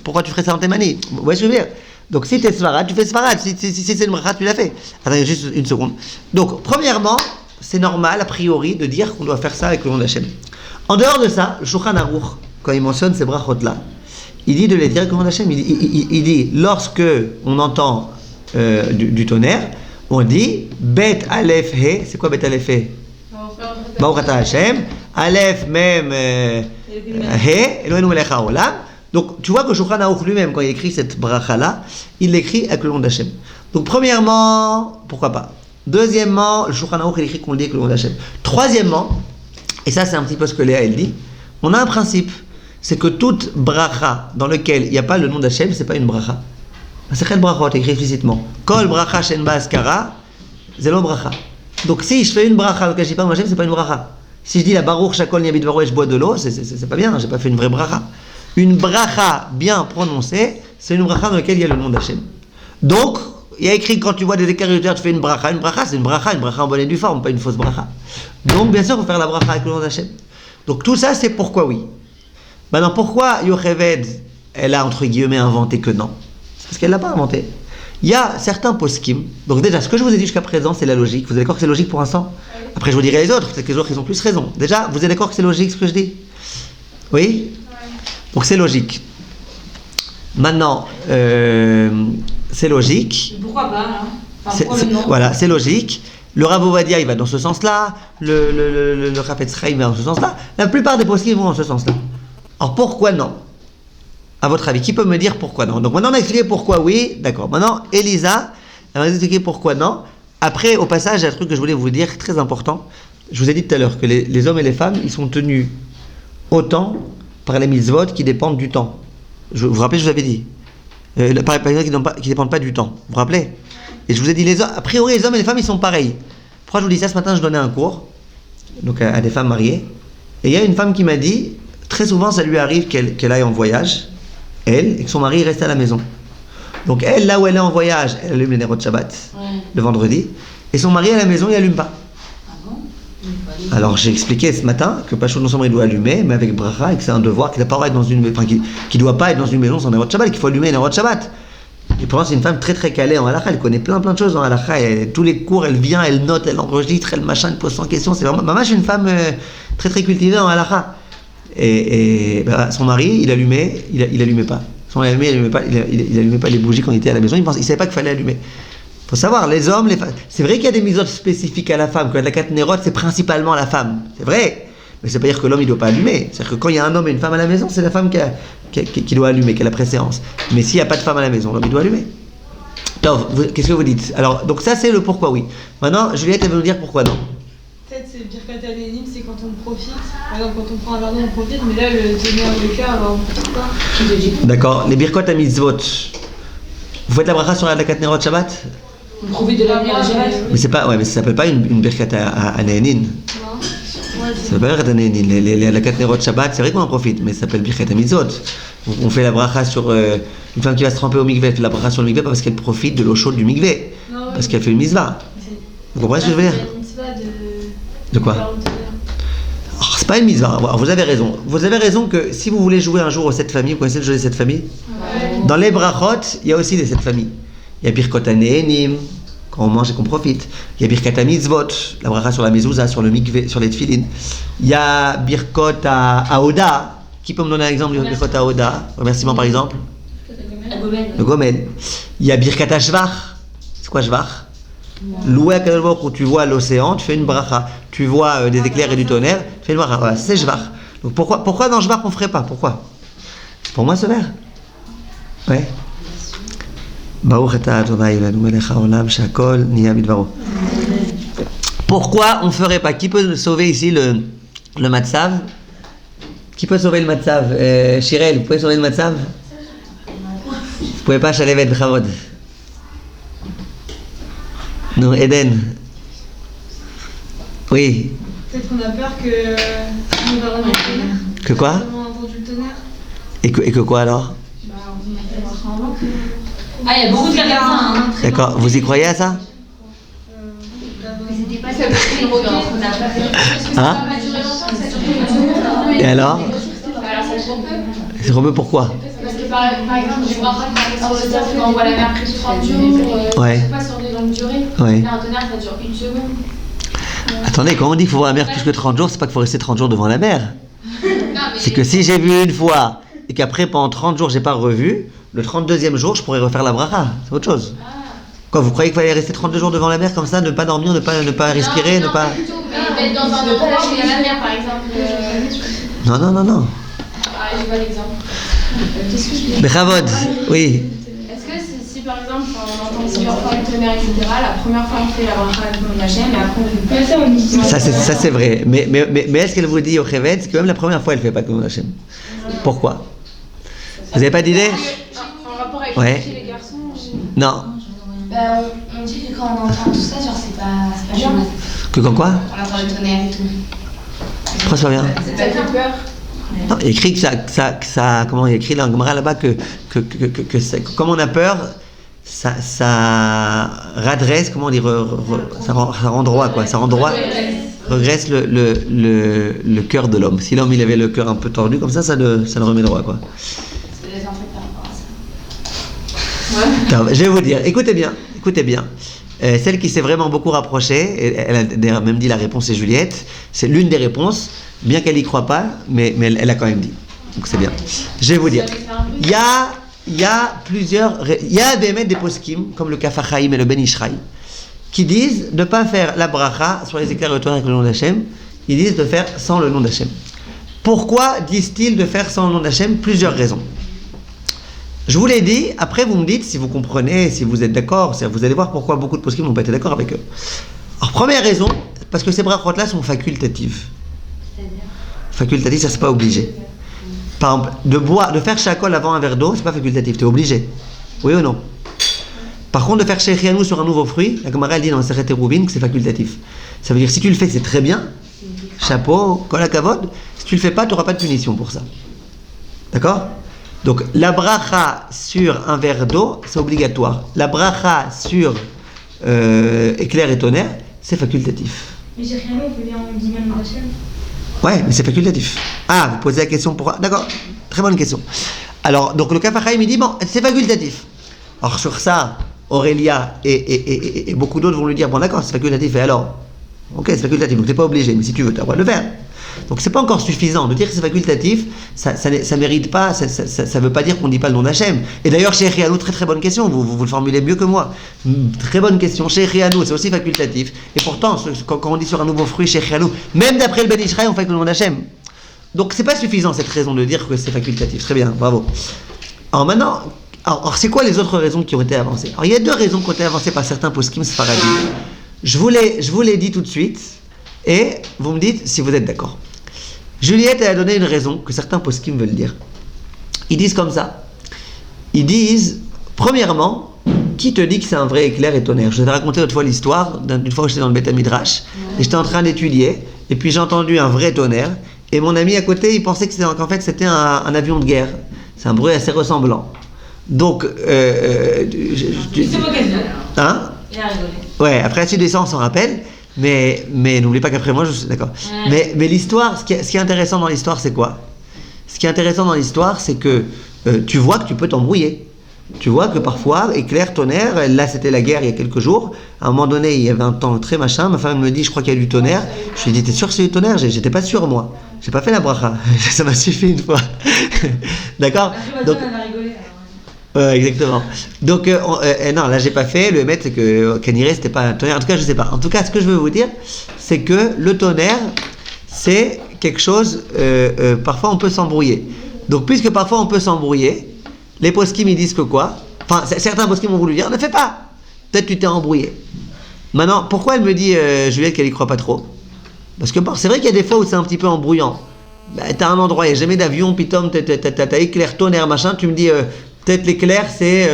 Pourquoi tu ferais ça en Thémani? Vous voyez ce que je veux dire? Donc, si tu es Sfarad, tu fais Sfarad. Si c'est une bracha, tu l'as fait. Attendez, juste une seconde. Donc, premièrement, c'est normal, a priori, de dire qu'on doit faire ça avec le nom d'Hachem. En dehors de ça, le Shulchan Aruch, quand il mentionne ces brachot-là, il dit de les dire avec le nom d'Hachem. Il dit, lorsque on entend du tonnerre, on dit Bet Aleph He. C'est quoi Bet Aleph He? Baruch Ata Hashem. Aleph Mem He. Eloheinu melech haolam. Donc tu vois que Shulchan Aruch lui-même, quand il écrit cette bracha-là, il l'écrit avec le nom d'Hachem. Donc premièrement, pourquoi pas? Deuxièmement, le Shulchan Aruch il écrit qu'on le dit avec le nom d'Hachem. Troisièmement, et ça c'est un petit peu ce que Léa elle dit, on a un principe, c'est que toute bracha dans laquelle il n'y a pas le nom d'Hachem, c'est pas une bracha. C'est quel brachot écrit explicitement. Kol bracha shen ba askara, zelo bracha. Donc si je fais une bracha dans laquelle je dis pas le nom d'Hachem, c'est pas une bracha. Si je dis la baruch shakol niabit varo et je bois de l'eau, c'est pas bien, j'ai pas fait une vraie bracha. Une bracha bien prononcée, c'est une bracha dans laquelle il y a le nom d'Hachem. Donc, il y a écrit quand tu vois des écritures, tu fais une bracha c'est une bracha en bonne et due forme, pas une fausse bracha. Donc bien sûr, il faut faire la bracha avec le nom d'Hachem. Donc tout ça, c'est pourquoi oui. Maintenant, pourquoi Yocheved, elle a entre guillemets inventé que non? C'est parce qu'elle l'a pas inventé. Il y a certains poskim, donc déjà, ce que je vous ai dit jusqu'à présent, c'est la logique. Vous êtes d'accord que c'est logique pour l'instant? Après, je vous dirai les autres, peut-être que les autres, ils ont plus raison. Déjà, vous êtes d'accord que c'est logique ce que je dis? Oui? Donc c'est logique. Maintenant, c'est logique. Pourquoi pas, hein? Enfin, pourquoi le nom? Voilà, c'est logique. Le Rav Ovadia, il va dans ce sens-là. Le Chafetz Chaim, il va dans ce sens-là. La plupart des poskim vont dans ce sens-là. Alors pourquoi non? À votre avis, qui peut me dire pourquoi non? Donc maintenant on a expliqué pourquoi oui, d'accord. Maintenant, Elisa, elle va expliquer pourquoi non. Après, au passage, il y a un truc que je voulais vous dire, très important. Je vous ai dit tout à l'heure que les hommes et les femmes, ils sont tenus autant par les mitzvot qui dépendent du temps. Vous vous rappelez, je vous avais dit. Par exemple, qui ne dépendent pas du temps. Vous vous rappelez? Et je vous ai dit, a priori, les hommes et les femmes, ils sont pareils. Pourquoi je vous dis ça? Ce matin, je donnais un cours donc à des femmes mariées. Et il y a une femme qui m'a dit, très souvent, ça lui arrive qu'elle aille en voyage, elle, et que son mari reste à la maison. Donc elle, là où elle est en voyage, elle allume les Nerot Shabbat le vendredi, et son mari à la maison, il allume pas. Alors j'ai expliqué ce matin que Pachoul non seulement il doit allumer, mais avec bracha, et que c'est un devoir qu'il doit pas être dans une, qu'il doit pas être dans une maison sans Nerot Shabbat, qu'il faut allumer les Nerot Shabbat. Et pour moi, c'est une femme très très calée en halakha, elle connaît plein de choses en halakha, tous les cours, elle vient, elle note, elle enregistre, elle machin, elle pose 100 questions. C'est vraiment, maman, je suis une femme très très cultivée en halakha. Et son mari, il allumait pas. Son mari, il allumait pas les bougies quand il était à la maison. Il savait pas qu'il fallait allumer. Faut savoir, les hommes, les femmes. C'est vrai qu'il y a des mitzvot spécifiques à la femme. Quand il y a de la katnerot, c'est principalement la femme. C'est vrai. Mais c'est pas dire que l'homme il doit pas allumer. C'est-à-dire que quand il y a un homme et une femme à la maison, c'est la femme qui doit allumer, qui a la préséance. Mais s'il n'y a pas de femme à la maison, l'homme il doit allumer. Donc, qu'est-ce que vous dites? Alors, donc ça c'est le pourquoi oui. Maintenant, Juliette elle va nous dire pourquoi non. Peut-être c'est Birkat Hanenim, c'est quand on profite. Par exemple, quand on prend un verre d'eau, on profite, mais là, le tonnerre de cœur, on profite pas. D'accord. Les birkot à mitzvot. Vous faites la bracha sur la katnerot Shabbat? On profite de la lumière de Shabbat. Mais c'est pas, ouais, mais ça s'appelle pas une birkat à Nehenin. Ça s'appelle pas birkat à Nehenin. La katnerot Shabbat, c'est vrai qu'on en profite, mais ça s'appelle birkat à mitzvot. On fait la bracha sur une femme qui va se tremper au mikveh, elle fait la bracha sur le mikveh parce qu'elle profite de l'eau chaude du mikveh, parce qu'elle fait une mitzvah. Vous comprenez ce que je veux dire? C'est une mitzvah De quoi? voir le tonnerre. Oh, c'est pas une mitzvah. Alors, vous avez raison. Vous avez raison que si vous voulez jouer un jour aux 7 familles, vous connaissez le jeu des 7 familles? Dans les brachot, il y a aussi des 7 familles. Il y a Birkot Hanehenim, quand on mange et qu'on profite. Il y a Birkat HaMitzvot, la bracha sur la mezouza, sur le mikvé, sur les tefilin. Il y a Birkot Haoda. Qui peut me donner un exemple de Birkot Haoda? Remerciement par exemple. Le Gomel. Il y a Birkat HaShvach. C'est quoi Shvach? Loué à Kadosh Baruch Hu, où tu vois l'océan, tu fais une bracha. Tu vois des éclairs et du tonnerre, tu fais une bracha. Voilà, c'est Shvach. Donc pourquoi dans Shvach on ne ferait pas? Pourquoi? Pour moi ce vers. Ouais. Pourquoi on ne ferait pas? Qui peut sauver ici le matzav? Qui peut sauver le matzav? Shirel, vous pouvez sauver le matzav? Vous pouvez pas, Shalevet Bchavod. Non, Eden. Oui. Peut-être qu'on a peur que on va remettre le tonnerre. Que quoi? On a entendu le tonnerre. Et que quoi alors? Ah, il y a beaucoup de cas comme ça, hein. D'accord, vous y croyez à ça? C'était pas ça, parce qu'on a pas fait. Hein? Et alors? Alors ça se peut. C'est remue pourquoi? Parce que par exemple, je vois sur le surf, quand on voit la mer prise 30 jours, Ouais. c'est pas sur des longues durées. Ouais. Là, un tonnerre, ça dure 1 seconde. Attendez, quand on dit qu'il faut voir la mer plus que 30 jours, c'est pas qu'il faut rester 30 jours devant la mer. Non, mais C'est que si j'ai vu une fois et qu'après pendant 30 jours j'ai pas revu, le 32e jour je pourrais refaire la bracha. C'est autre chose. Quoi, vous croyez qu'il fallait rester 32 jours devant la mer comme ça, ne pas dormir, ne pas respirer, ne pas... Mais être dans un endroit où il y a la mer, par exemple. Non. Ah, je vois l'exemple. Bechavod, oui. Est-ce que si par exemple on entend plusieurs fois le tonnerre, etc., la première fois on fait la bracha avec mon Hachem et après on fait pas Ça c'est vrai. Mais est-ce qu'elle vous dit au Chevet, c'est que même la première fois elle fait pas comme Hachem? Pourquoi? Vous avez pas d'idée? en rapport avec Ouais. les garçons. Non. Bah, on dit que quand on entend tout ça, genre c'est pas bien. Que quand quoi? On entend le tonnerre et tout. Pourquoi ça vient? Ça fait peur. Non, il écrit que ça, comment il écrit dans le Gemara là-bas que comme on a peur, ça redresse, comment on dit, ça rend droit quoi, ça rend droit, regresse le cœur de l'homme. Si l'homme il avait le cœur un peu tordu comme ça le remet droit quoi. C'est des enfants par rapport à ça. Je vais vous dire, écoutez bien. Celle qui s'est vraiment beaucoup rapprochée, et elle a d'ailleurs même dit la réponse c'est Juliette, c'est l'une des réponses, bien qu'elle n'y croit pas, mais elle a quand même dit. Donc c'est bien. Je vais vous dire, il y a plusieurs, il y a des poskim, comme le Kaf HaChaim et le Ben Ishraï, qui disent de ne pas faire la bracha sur les éclairs de tonnerre avec le nom d'Hachem, ils disent de faire sans le nom d'Hachem. Pourquoi disent-ils de faire sans le nom d'Hachem? Plusieurs raisons. Je vous l'ai dit, après vous me dites si vous comprenez, si vous êtes d'accord, vous allez voir pourquoi beaucoup de poskim n'ont pas été d'accord avec eux. Alors première raison, parce que ces brachot-là sont facultatives. Facultatif, ça c'est pas obligé. Par exemple, de faire shakol avant un verre d'eau, c'est pas facultatif, tu es obligé. Oui ou non? Par contre, de faire shechianou sur un nouveau fruit, la Gemara dit dans le Sechet Eruvin que c'est facultatif. Ça veut dire si tu le fais, c'est très bien, chapeau, kol hakavod. Si tu le fais pas, tu n'auras pas de punition pour ça. D'accord? Donc la bracha sur un verre d'eau, c'est obligatoire. La bracha sur éclair et tonnerre, c'est facultatif. Mais j'ai rien, on peut dire en disant le Hachem. Ouais, mais c'est facultatif. Ah, vous posez la question pourquoi? D'accord, très bonne question. Alors, donc le Kaf HaChaim, il dit, bon, c'est facultatif. Alors sur ça, Aurélia et beaucoup d'autres vont lui dire, bon d'accord, c'est facultatif, et alors? Ok, c'est facultatif, donc t'es pas obligé, mais si tu veux, tu as le droit de le faire. Donc c'est pas encore suffisant de dire que c'est facultatif, ça mérite pas, ça veut pas dire qu'on dit pas le nom d'Hachem. Et d'ailleurs chez Rianou, très bonne question, vous le formulez mieux que moi. Très bonne question, chez Rianou c'est aussi facultatif. Et pourtant, quand on dit sur un nouveau fruit chez Rianou, même d'après le Ben Ishraï, on fait avec le nom d'Hachem. Donc c'est pas suffisant cette raison de dire que c'est facultatif. Très bien, bravo. Alors maintenant, c'est quoi les autres raisons qui ont été avancées? Alors il y a deux raisons qui ont été avancées par certains poskim sfaradim. Je vous les dis tout de suite, et vous me dites si vous êtes d'accord. Juliette elle a donné une raison que certains poskim veulent dire. Ils disent comme ça. Ils disent, premièrement, qui te dit que c'est un vrai éclair et tonnerre? Je vous ai raconté l'autre fois l'histoire d'une fois où j'étais dans le Beth Midrash et j'étais en train d'étudier et puis j'ai entendu un vrai tonnerre et mon ami à côté il pensait qu'en fait c'était un avion de guerre. C'est un bruit assez ressemblant. Donc, C'est vos questions. hein? Il a rigolé. Ouais, après la suite de ça, on s'en rappelle. Mais n'oubliez pas qu'après moi, je suis d'accord. Ouais. Mais l'histoire, ce qui est intéressant dans l'histoire, c'est quoi? Ce qui est intéressant dans l'histoire, c'est que tu vois que tu peux t'embrouiller. Tu vois que parfois, éclair, tonnerre, là c'était la guerre il y a quelques jours, à un moment donné il y avait un temps très machin, ma femme me dit je crois qu'il y a du tonnerre, je lui ai dit t'es sûr que c'est du tonnerre? J'étais pas sûr moi, j'ai pas fait la bracha, ça m'a suffi une fois. D'accord? Donc, exactement. Donc non, là j'ai pas fait, le émettre c'est que Kaniré c'était pas un tonnerre, en tout cas je sais pas. En tout cas ce que je veux vous dire, c'est que le tonnerre c'est quelque chose, parfois on peut s'embrouiller. Donc puisque parfois on peut s'embrouiller, les poskim ils disent que quoi? Enfin, certains poskim ont voulu dire ne fais pas. Peut-être tu t'es embrouillé. Maintenant, pourquoi elle me dit Juliette qu'elle y croit pas trop? Parce que c'est vrai qu'il y a des fois où c'est un petit peu embrouillant. Bah, t'as un endroit, il n'y a jamais d'avion, pitom, t'as éclair, tonnerre, machin. Tu me dis peut-être l'éclair c'est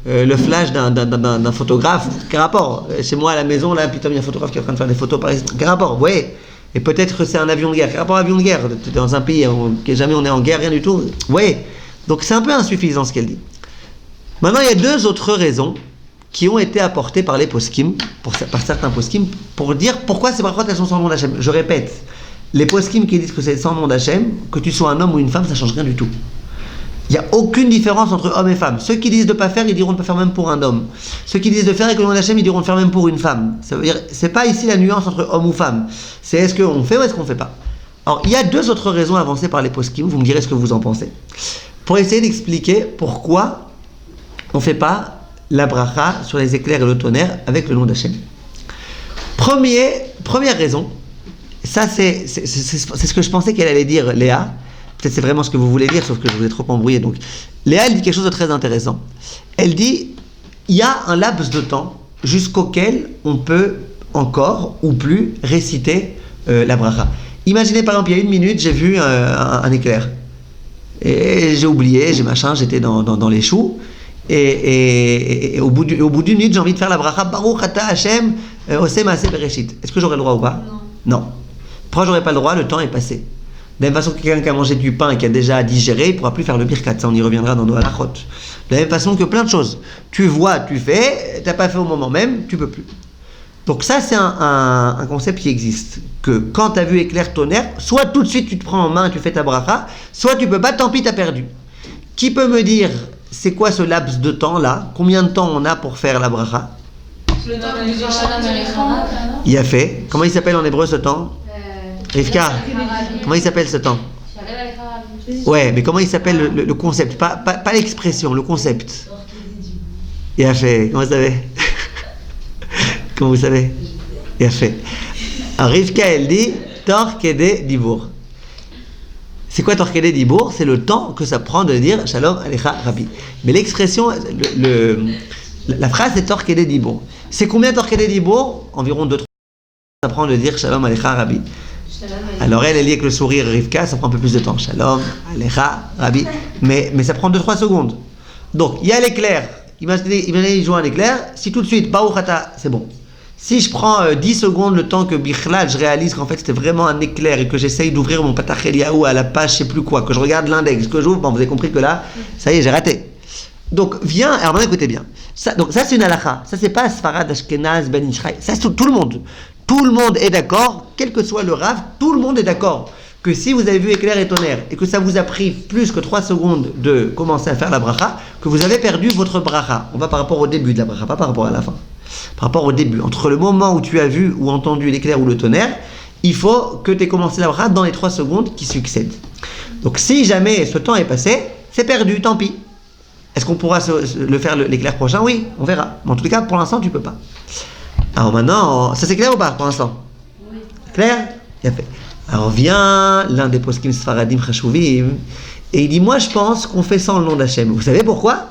le flash d'un photographe. Quel rapport? Chez moi à la maison, là, pitom, il y a un photographe qui est en train de faire des photos par exemple. Quel rapport? Ouais. Et peut-être que c'est un avion de guerre. Quel rapport avion de guerre? T'es dans un pays où jamais on est en guerre, rien du tout. Ouais. Donc c'est un peu insuffisant ce qu'elle dit. Maintenant, il y a deux autres raisons qui ont été apportées par les poskim, par certains poskim, pour dire pourquoi ces brachot elles sont sans nom d'Hachem. Je répète, les poskim qui disent que c'est sans nom d'Hachem, que tu sois un homme ou une femme, ça change rien du tout. Il n'y a aucune différence entre homme et femme. Ceux qui disent de ne pas faire, ils diront de ne pas faire même pour un homme. Ceux qui disent de faire avec le nom d'Hachem, ils diront de faire même pour une femme. Ça veut dire, c'est pas ici la nuance entre homme ou femme. C'est est-ce qu'on fait ou est-ce qu'on ne fait pas. Alors, il y a deux autres raisons avancées par les poskim, vous me direz ce que vous en pensez. Pour essayer d'expliquer pourquoi on ne fait pas la bracha sur les éclairs et le tonnerre avec le nom d'Hachem. Première raison, ça c'est ce que je pensais qu'elle allait dire, Léa. Peut-être c'est vraiment ce que vous voulez dire, sauf que je vous ai trop embrouillé. Donc, Léa, elle dit quelque chose de très intéressant. Elle dit, il y a un laps de temps jusqu'auquel on peut encore ou plus réciter la bracha. Imaginez par exemple, il y a 1 minute, j'ai vu un éclair. Et j'ai oublié, j'étais dans les choux. Et au bout d'une minute, j'ai envie de faire la bracha Baruch Ata Hashem Oseh Maaseh Bereshit. Est-ce que j'aurai le droit ou pas? Non. Pourquoi j'aurais pas le droit? Le temps est passé. De la même façon que quelqu'un qui a mangé du pain et qui a déjà digéré, il ne pourra plus faire le birkat. Ça, on y reviendra dans nos halachot. De la même façon que plein de choses. Tu vois, tu fais, tu n'as pas fait au moment même, tu peux plus. Donc ça, c'est un concept qui existe. Que quand tu as vu éclair tonnerre, soit tout de suite tu te prends en main, tu fais ta bracha, soit tu peux pas, tant pis, tu as perdu. Qui peut me dire, c'est quoi ce laps de temps là? Combien de temps on a pour faire la bracha? Il y a fait. Comment il s'appelle en hébreu ce temps? Rivka. Comment il s'appelle ce temps? Ouais, mais comment il s'appelle le concept? Pas l'expression, le concept. Il a fait. Comment vous savez? Comment vous savez? Il a fait. Alors Rivka, elle dit Tor Kede Dibour. C'est quoi Tor Kede Dibour? C'est le temps que ça prend de dire Shalom Alecha Rabbi. Mais l'expression, la phrase c'est Tor Kede Dibour. C'est combien Tor Kede Dibour? Environ 2-3 ça prend de dire Shalom Alecha Rabbi. Alors elle est liée avec le sourire Rivka, ça prend un peu plus de temps. Shalom Alecha Rabbi. Mais ça prend 2-3 secondes. Donc il y a l'éclair. Imaginez, il joue un éclair. Si tout de suite, Baruch Ata, c'est bon. Si je prends 10 secondes, le temps que Bichlal, je réalise qu'en fait c'était vraiment un éclair et que j'essaye d'ouvrir mon Patach Eliyahu à la page, je sais plus quoi, que je regarde l'index, que j'ouvre, bon, vous avez compris que là, ça y est, j'ai raté. Donc viens, alors maintenant écoutez bien. Donc ça c'est une halakha. Ça c'est pas Sfarad, Ashkenaz, Ben Ishraï. Ça c'est tout le monde. Tout le monde est d'accord, quel que soit le Rav, tout le monde est d'accord que si vous avez vu éclair et tonnerre et que ça vous a pris plus que 3 secondes de commencer à faire la bracha, que vous avez perdu votre bracha. On va par rapport au début de la bracha, pas par rapport à la fin. Par rapport au début, entre le moment où tu as vu ou entendu l'éclair ou le tonnerre, il faut que tu aies commencé la bracha dans les 3 secondes qui succèdent. Donc si jamais ce temps est passé, c'est perdu, tant pis. Est-ce qu'on pourra le faire l'éclair prochain? Oui, on verra. Mais en tout cas, pour l'instant, tu peux pas. Alors maintenant, ça c'est clair ou pas pour l'instant? Oui. Clair? Il a fait. Alors vient l'un des poskim sfaradim chashuvim et il dit, moi je pense qu'on fait sans le nom d'Hachem. Vous savez pourquoi?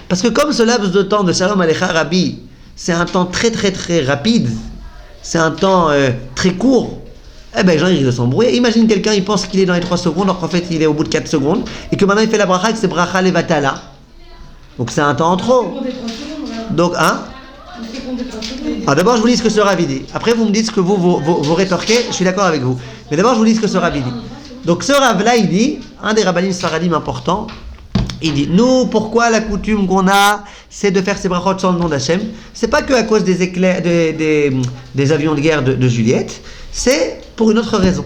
Parce que comme ce laps de temps de Shalom Alecha Rabbi, c'est un temps très très très rapide, c'est un temps très court, eh ben les gens ils risquent de s'embrouiller. Imagine quelqu'un, il pense qu'il est dans les 3 secondes, alors qu'en fait il est au bout de 4 secondes, et que maintenant il fait la bracha, que c'est bracha levatala. Donc c'est un temps en trop. Donc, hein? Alors d'abord je vous lis ce que ce Rav dit. Après vous me dites ce que vous rétorquez, je suis d'accord avec vous. Mais d'abord je vous lis ce que ce Rav dit. Donc ce Rav là il dit, un des rabbanim sfaradim importants, Il dit, nous, pourquoi la coutume qu'on a, c'est de faire ces brachot sans le nom d'Hachem? C'est pas que à cause des éclairs, des avions de guerre de Juliette, c'est pour une autre raison.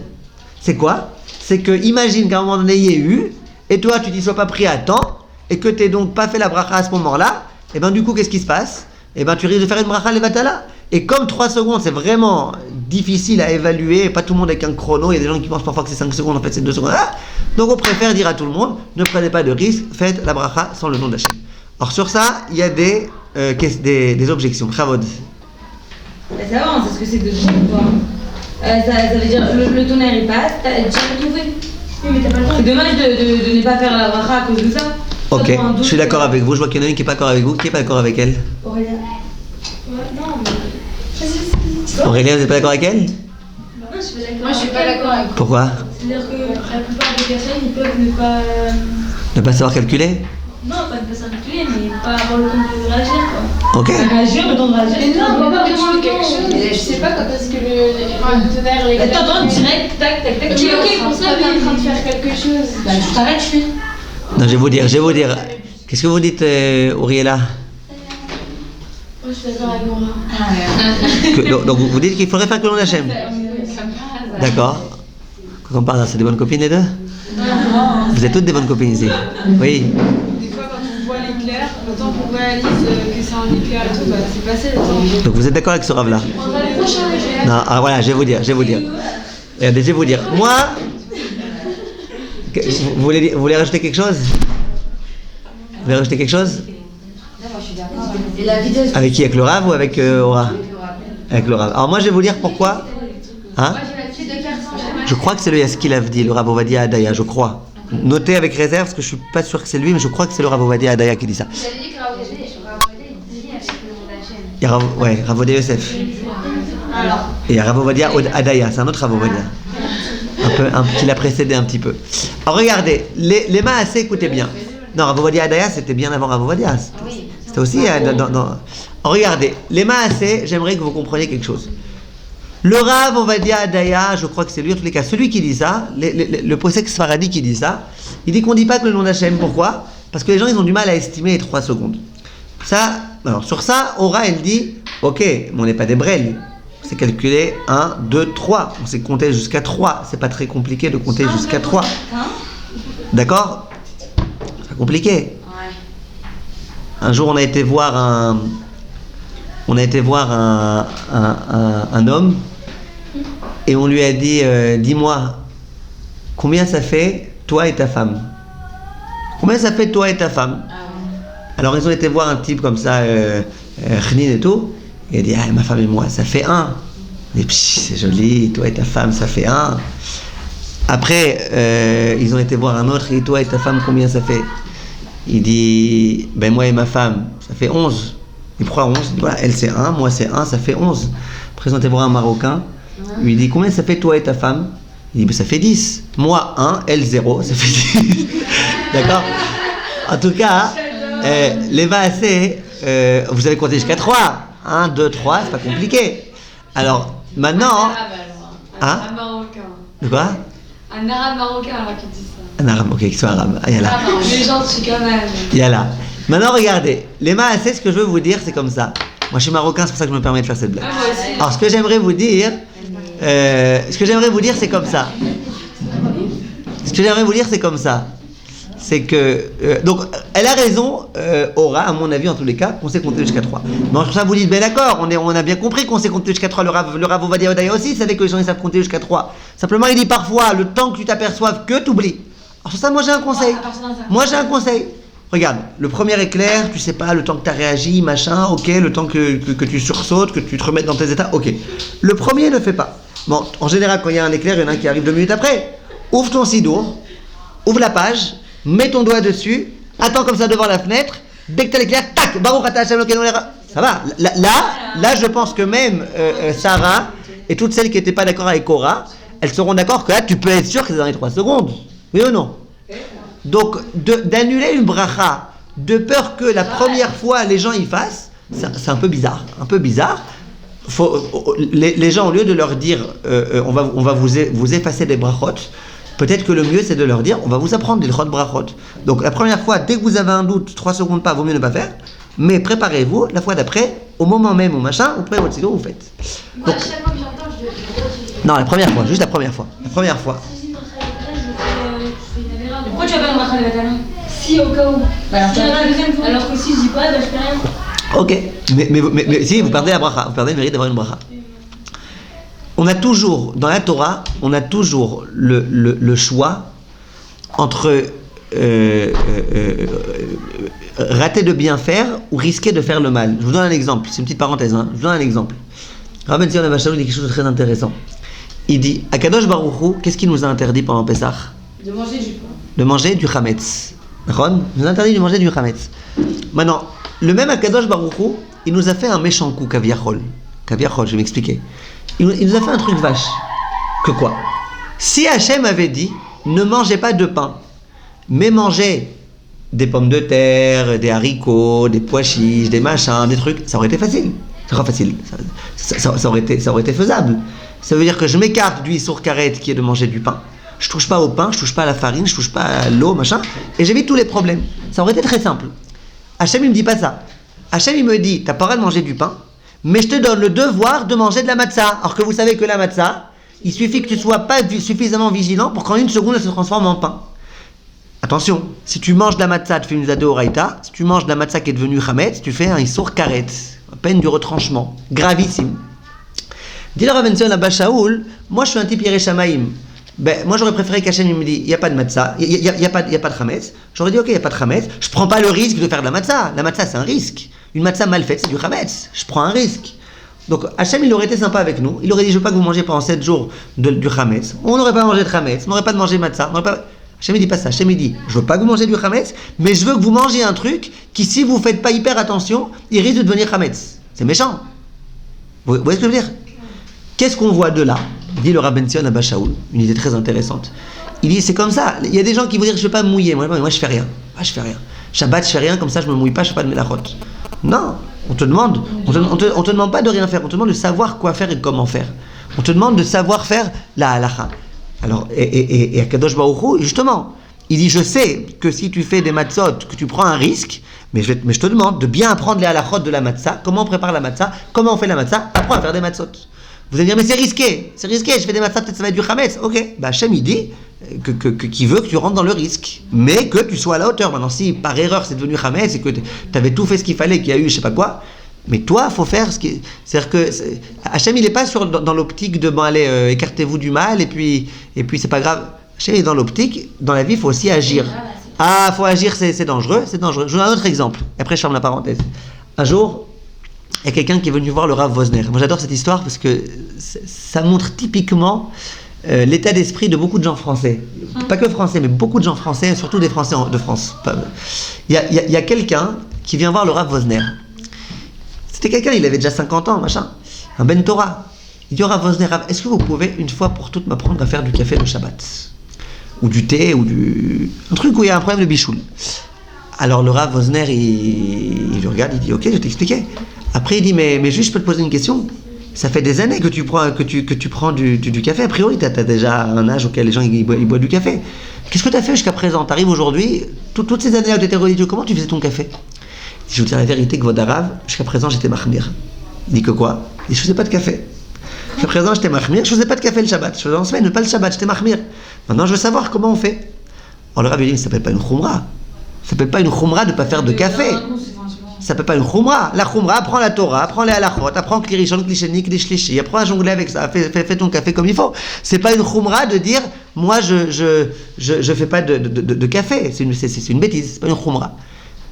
C'est quoi? C'est que, imagine qu'à un moment donné, il y ait eu, et toi, tu n'y sois pas pris à temps, et que tu n'aies donc pas fait la bracha à ce moment-là, et bien du coup, qu'est-ce qui se passe? Et bien tu risques de faire une bracha levatala. Et comme 3 secondes, c'est vraiment difficile à évaluer, pas tout le monde avec un chrono, il y a des gens qui pensent parfois que c'est 5 secondes, en fait c'est 2 secondes. Ah, donc on préfère dire à tout le monde, ne prenez pas de risque, faites la bracha sans le nom d'Hachem. Alors sur ça, il y a des objections. Chavod. Ben ça va, on sait ce que c'est de tout, quoi. Ça veut dire, le tonnerre il passe, t'as déjà retrouvé. Oui, mais t'as pas le temps. C'est dommage de ne pas faire la bracha à cause de ça. Ok, je suis d'accord avec vous, je vois qu'il y en a une qui n'est pas d'accord avec vous. Qui n'est pas d'accord avec elle? Aurélia. Aurélia, vous n'êtes pas d'accord avec elle? Moi, je suis pas d'accord avec vous. Pourquoi? C'est-à-dire que la plupart des personnes, ils peuvent ne pas. Ne pas savoir calculer? Non, pas ne pas s'inquiéter, mais pas avoir le temps de réagir, quoi. Ok. Réagir, le temps de réagir. Mais non, mais tu veux quelque chose. Je sais pas quand est-ce que le tonnerre est. T'entends direct, tac, tac, tac. Ok, pour ça, t'es en train de faire quelque chose. Bah, tu t'arrêtes, je fais. Non, je vais vous dire. Qu'est-ce que vous dites, Auriella? Moi, je suis d'accord avec Nora. Donc vous dites qu'il faudrait faire que le nom d'Hachem. D'accord. Comme par hasard, c'est des bonnes copines les deux? Vous êtes toutes des bonnes copines ici? Oui. Des fois, quand on voit l'éclair, le temps qu'on réalise que c'est un éclair et tout, bah, c'est passé le temps. Donc vous êtes d'accord avec ce rave-là? On a les prochains éclairs. Non, alors voilà, je vais vous dire. Regardez, je vais vous dire. Moi, vous voulez rajouter quelque chose? Vous voulez rajouter quelque chose? Et la vitesse. Avec qui? Avec le rave ou avec Aura? Avec le rave. Alors moi, je vais vous dire pourquoi. Hein? Je crois que c'est le Yaskil Avdi, le Rav Ovadia Adaya, je crois. Notez avec réserve, parce que je suis pas sûr que c'est lui, mais je crois que c'est le Rav Ovadia Adaya qui dit ça. Vous avez dit que Rav Ovadia dit avec le nom d'Hachem. Il y a Rav Ovadia Yosef. Et il y a Rav Ovadia Adaya, c'est un autre Rav Ovadia. Qui l'a précédé un petit peu. Alors regardez, les Maasé, écoutez bien. Non, Rav Ovadia Adaya, c'était bien avant Rav Ovadia. C'était aussi Alors, regardez, les Maasé, j'aimerais que vous compreniez quelque chose. Le Rav Ovadia Adaya, je crois que c'est lui en tous les cas, celui qui dit ça, le posek Sfaradi qui dit ça, il dit qu'on ne dit pas que le nom d'Hachem. Pourquoi? Parce que les gens ils ont du mal à estimer les 3 secondes. Ça, alors sur ça, Aura elle dit, ok, mais on n'est pas des brels. C'est calculé 1, 2, 3. On sait compter jusqu'à 3. C'est pas très compliqué de compter jusqu'à 3. D'accord? C'est pas compliqué. Un jour on a été voir un homme et on lui a dit dis-moi combien ça fait toi et ta femme? Combien ça fait toi et ta femme? Alors ils ont été voir un type comme ça Khnin et tout, et il a dit ah, ma femme et moi ça fait 1. Il dit c'est joli, toi et ta femme ça fait 1. Après ils ont été voir un autre, et toi et ta femme combien ça fait? Il dit ben moi et ma femme ça fait 11. Il prend 11, il dit voilà, elle c'est 1, moi c'est 1, ça fait 11. Après, ils ont été voir un Marocain, il lui dit combien ça fait toi et ta femme? Il dit ben, ça fait 10. Moi 1, elle 0, ça fait 10. D'accord? En tout cas, les Maasé, vous avez compté jusqu'à 3. 1, 2, 3, c'est pas compliqué. Alors, maintenant. Un arabe marocain. De quoi? Un arabe marocain alors qu'il dit ça. Un arabe, ok, qu'il soit arabe. Ah, yalla. Les gens, je suis quand même. Yalla. Maintenant, regardez, les Maasé, ce que je veux vous dire, c'est comme ça. Moi, je suis marocain, c'est pour ça que je me permets de faire cette blague. Ah, moi aussi. Alors, ce que j'aimerais vous dire, c'est comme ça. Ce que j'aimerais vous dire, c'est comme ça. C'est que, donc, elle a raison, Aura, à mon avis, en tous les cas, qu'on sait compter jusqu'à 3. Mais pour ça, vous dites, ben d'accord, on a bien compris qu'on sait compter jusqu'à 3. Le Rav Ovadia Odaya aussi savait que les gens ils savent compter jusqu'à 3. Simplement, il dit parfois, le temps que tu t'aperçoives que tu oublies. Alors, sur ça, moi, j'ai un conseil. Regarde, le premier éclair, tu sais pas, le temps que tu as réagi, machin, ok, le temps que tu sursautes, que tu te remettes dans tes états, ok. Le premier ne fait pas. Bon, en général, quand il y a un éclair, il y en a un qui arrive 2 minutes après. Ouvre ton sidour, ouvre la page, mets ton doigt dessus, attends comme ça devant la fenêtre, dès que tu as l'éclair, tac, Baruch Ata Hashem Elokeinu Melech. Ça va. Là, je pense que même Sarah et toutes celles qui n'étaient pas d'accord avec Cora, elles seront d'accord que là, tu peux être sûr que c'est dans les 3 secondes. Oui ou non? Donc, d'annuler une bracha de peur que la première fois les gens y fassent, c'est un peu bizarre. Les gens, au lieu de leur dire on va vous effacer des brachot, peut-être que le mieux c'est de leur dire on va vous apprendre l'ilchot brachot. Donc la première fois, dès que vous avez un doute, 3 secondes pas, vaut mieux ne pas faire. Mais préparez-vous, la fois d'après, au moment même où machin, vous prenez votre stylo, vous faites. Moi, Donc, à chaque fois que j'entends, je dis. non, la première fois, juste la première fois. La première fois. Pourquoi tu vas pas me bracha le matin? Si, au cas où. Alors, Si il y en a la deuxième fois. Alors que si je dis pas, bah je fais rien. Ok, mais si, vous perdez la bracha, vous perdez le mérite d'avoir une bracha. On a toujours, dans la Torah, on a toujours le choix entre rater de bien faire ou risquer de faire le mal. Je vous donne un exemple, c'est une petite parenthèse, hein. Je vous donne un exemple. Rabbi Zion Abashaoul dit quelque chose de très intéressant. Il dit, Akadosh Baruch Hu, qu'est-ce qu'il nous a interdit pendant Pessah? De manger du pain. De manger du chametz. Ron nous a interdit de manger du chametz. Maintenant, le même Akadosh Baruch Hu, il nous a fait un méchant coup, Kaviachol. Kaviachol, je vais m'expliquer. Il nous a fait un truc vache. Que quoi? Si Hachem avait dit, ne mangez pas de pain, mais mangez des pommes de terre, des haricots, des pois chiches, des machins, des trucs, ça aurait été facile. Ça aurait été faisable. Ça veut dire que je m'écarte du Issour Karet qui est de manger du pain. Je touche pas au pain, je touche pas à la farine, je touche pas à l'eau, machin, et j'évite tous les problèmes. Ça aurait été très simple. Hachem, il me dit pas ça. Hachem, il me dit, t'as pas le droit de manger du pain, mais je te donne le devoir de manger de la matzah. Alors que vous savez que la matzah, il suffit que tu sois pas suffisamment vigilant pour qu'en une seconde, elle se transforme en pain. Attention, si tu manges de la matzah, tu fais une zade oraïta. Si tu manges de la matzah qui est devenue chametz, tu fais un issour karet, à peine du retranchement, gravissime. Dit le Rav Ben Abba Shaoul, moi je suis un type Yerei Shamaim. Ben, moi j'aurais préféré qu'Hachem il me dit, il n'y a pas de matzah, il n'y a pas de chametz. J'aurais dit, ok, il n'y a pas de chametz, je prends pas le risque de faire de la matzah. La matzah c'est un risque. Une matzah mal faite c'est du chametz. Je prends un risque. Donc Hachem il aurait été sympa avec nous. Il aurait dit, je veux pas que vous mangez pendant 7 jours du chametz. On n'aurait pas mangé de chametz, on n'aurait pas de manger matzah. Hachem il dit pas ça. Hachem il dit, je veux pas que vous mangez du chametz, mais je veux que vous mangez un truc qui, si vous faites pas hyper attention, il risque de devenir chametz. C'est méchant. Vous voyez ce que je veux dire? Qu'est-ce qu'on voit de là? Dit le Rav Ben Zion Abba Shaoul, une idée très intéressante. Il dit, c'est comme ça. Il y a des gens qui vont dire, je ne vais pas me mouiller. Moi, je fais rien. Je fais rien. Shabbat, je fais rien, comme ça, je me mouille pas, je fais pas de melachot. Non, on te demande pas de rien faire. On te demande de savoir quoi faire et comment faire. On te demande de savoir faire la halacha. Alors, et Akadosh Baruch Hu, justement, il dit, je sais que si tu fais des matzot, que tu prends un risque, mais je te demande de bien apprendre les halachot de la matzah, comment on prépare la matzah, comment on fait la matzah, apprends à faire des matzot. Vous allez dire, mais c'est risqué, je fais des matzah, peut-être ça va être du chametz. Ok, bah Hachem il dit qu'il veut que tu rentres dans le risque, mais que tu sois à la hauteur. Maintenant, si par erreur c'est devenu chametz et que tu avais tout fait ce qu'il fallait, qu'il y a eu je sais pas quoi, mais toi, il faut faire ce qui. C'est-à-dire que Hachem il n'est pas dans l'optique de bon, allez, écartez-vous du mal et puis c'est pas grave. Hachem est dans l'optique, dans la vie, il faut aussi agir. Ah, faut agir, c'est dangereux, c'est dangereux. Je vous donne un autre exemple, et après je ferme la parenthèse. Un jour, il y a quelqu'un qui est venu voir le Rav Wosner. Moi j'adore cette histoire parce que ça montre typiquement l'état d'esprit de beaucoup de gens français. Pas que français, mais beaucoup de gens français, surtout des Français de France. Il y a quelqu'un qui vient voir le Rav Wosner. C'était quelqu'un, il avait déjà 50 ans, machin. Un Ben Torah. Il dit au Rav Wosner, est-ce que vous pouvez une fois pour toutes m'apprendre à faire du café le Shabbat? Ou du thé, ou un truc où il y a un problème de bichoul. Alors le Rav Wosner, il le regarde, il dit, ok, je vais t'expliquer. Après il dit, mais juste je peux te poser une question. Ça fait des années que tu prends du café. A priori, tu as déjà un âge auquel les gens ils boivent du café. Qu'est-ce que tu as fait jusqu'à présent? Tu arrives aujourd'hui, toutes ces années où tu étais religieux, comment tu faisais ton café? Je vous dire la vérité que votre arabe, jusqu'à présent j'étais mahmir. Il dit que quoi? Il dit, je faisais pas de café. Jusqu'à présent j'étais mahmir, je faisais pas de café le Shabbat. Je faisais en semaine, pas le Shabbat, j'étais mahmir. Maintenant je veux savoir comment on fait. Alors le Rav dit, ça s'appelle pas une khumra. Ça s'appelle pas une khumra de pas faire de café. Ça s'appelle pas une khumra. La khumra, apprends la Torah, apprends les halachot, apprends kli rishon, kli sheni, kli shlishi, apprends à jongler avec ça, fais ton café comme il faut. C'est pas une khumra de dire, moi je fais pas de café. C'est une bêtise, c'est pas une khumra.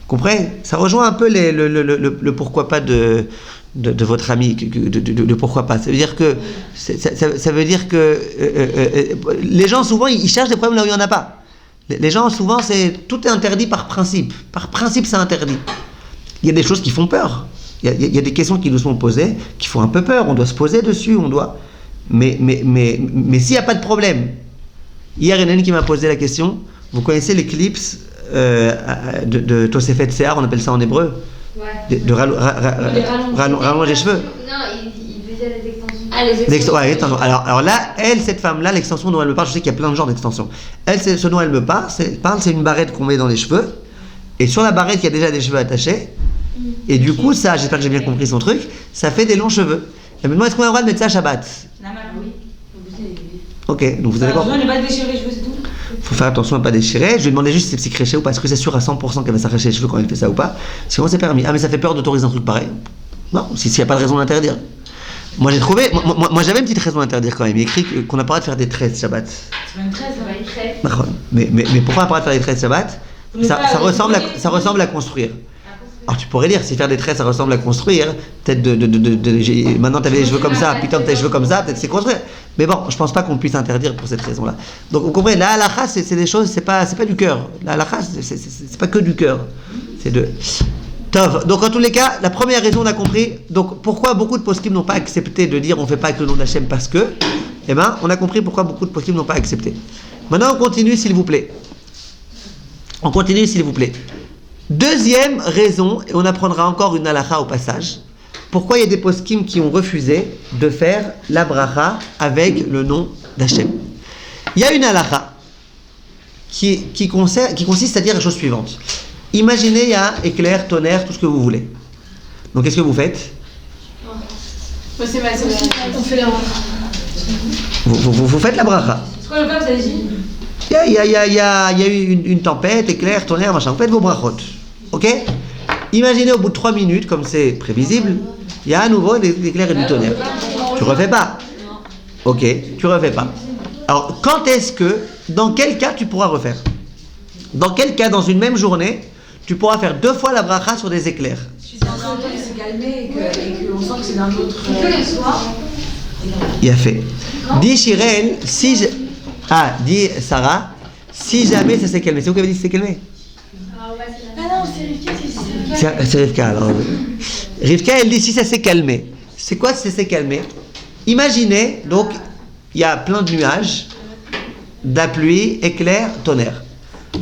Comprenez? Ça rejoint un peu le pourquoi pas de votre ami, de pourquoi pas. Ça veut dire que ça veut dire que les gens souvent ils cherchent des problèmes là où il y en a pas. Les gens souvent tout est interdit par principe. Par principe c'est interdit. Il y a des choses qui font peur. Il y a des questions qui nous sont posées qui font un peu peur. On doit se poser dessus, mais s'il n'y a pas de problème. Hier, il y en a une qui m'a posé la question. Vous connaissez l'éclipse de Tosefet Sear, on appelle ça en hébreu. Ouais. De rallonge les cheveux. Non, il faisait les extensions. Ah, les extensions. Ouais, l'extension. Alors là, elle, cette femme-là, l'extension dont elle me parle, je sais qu'il y a plein de genres d'extensions. Elle, ce dont elle me parle, c'est une barrette qu'on met dans les cheveux. Et sur la barrette, il y a déjà des cheveux attachés. Et du coup, ça, j'espère que j'ai bien compris son truc, ça fait des longs cheveux. Et maintenant, est-ce qu'on a le droit de mettre ça à Shabbat? Oui. Ok, donc vous avez Alors, quoi? on n'est pas déchirer les cheveux, c'est tout. Faut faire attention à ne pas déchirer. Je lui ai demandé juste si c'est créché ou pas. Est-ce que c'est sûr à 100% qu'elle va s'arracher les cheveux quand elle fait ça ou pas? Sinon, c'est permis. Ah, mais ça fait peur d'autoriser un truc pareil? Non, s'il n'y a pas de raison d'interdire. Moi, j'ai trouvé. Moi, j'avais une petite raison d'interdire quand même. Il est écrit qu'on n'a pas le droit de faire des tresses Shabbat. C'est pas une tresse, ça va être tresse. D'accord. Mais pourquoi on n'a pas le droit de faire des tresses Shabbat? Ça ressemble à construire. Alors tu pourrais dire, si faire des tresses ça ressemble à construire, peut-être maintenant tu avais les cheveux comme ça, puis tu as les cheveux comme ça, peut-être c'est construire. Mais bon, je pense pas qu'on puisse interdire pour cette raison-là. Donc vous comprenez, la halakha c'est des choses, c'est pas du cœur. La halakha c'est pas que du cœur. C'est de... Tov. Donc en tous les cas, la première raison on a compris, donc pourquoi beaucoup de poskim n'ont pas accepté de dire on fait pas avec le nom d'Hachem parce que, eh ben on a compris pourquoi beaucoup de poskim n'ont pas accepté. Maintenant on continue s'il vous plaît. On continue s'il vous plaît. Deuxième raison, et on apprendra encore une halakha au passage, pourquoi il y a des poskim qui ont refusé de faire la bracha avec le nom d'Hachem. Il y a une halakha qui consiste à dire la chose suivante. Imaginez, il y a éclair, tonnerre, tout ce que vous voulez. Donc qu'est-ce que vous faites? Moi, c'est ma sœur. On fait la bracha. Vous faites la bracha. C'est quoi le peuple, ça dit? Il y a eu une tempête, éclair, tonnerre, machin. Vous faites vos brachot. Ok? Imaginez au bout de 3 minutes, comme c'est prévisible, il y a à nouveau des éclairs et du tonnerre. Tu refais pas? Ok, tu refais pas. Alors, quand est-ce que, dans quel cas tu pourras refaire? Dans quel cas, dans une même journée, tu pourras faire 2 fois la bracha sur des éclairs? Quand il s'est calmé et qu'on sent que c'est d'un autre soir. Il a fait. Dis Shirel, dis Sarah, si jamais ça s'est calmé. C'est vous qui avez dit que ça s'est calmé? Ah non, c'est Rivka qui s'est... C'est Rivka alors. Rivka, elle dit si ça s'est calmé. C'est quoi si ça s'est calmé? Imaginez, donc, il y a plein de nuages, de la pluie, éclair, tonnerre.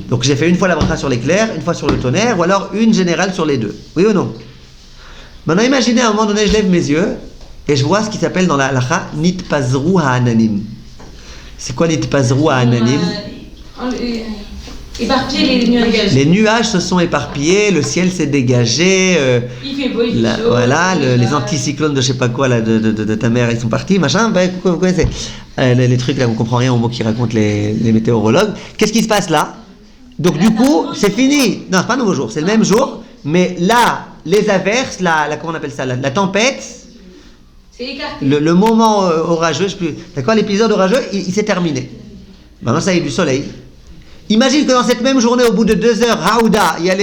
Donc j'ai fait une fois la bracha sur l'éclair, une fois sur le tonnerre, ou alors une générale sur les deux. Oui ou non? Maintenant imaginez à un moment donné, je lève mes yeux, et je vois ce qui s'appelle dans la halakha, nitpazru ha'ananim. C'est quoi nitpazru ha'ananim? Éparpiller les nuages. Les nuages se sont éparpillés, le ciel s'est dégagé. Il fait beau, il fait chaud. Voilà, les anticyclones de je sais pas quoi là, de ta mère, ils sont partis, machin. Ben, vous connaissez les trucs là, vous comprenez rien aux mots qui racontent les météorologues. Qu'est-ce qui se passe là? Donc du coup, c'est fini. Non, c'est pas un nouveau jour, c'est le même jour, mais là, les averses, comment on appelle ça, la tempête, c'est écarté. le moment orageux, je sais plus. D'accord, l'épisode orageux, il s'est terminé. Maintenant, ça y est, du soleil. Imagine que dans cette même journée, au bout de 2 heures, Haouda, il y a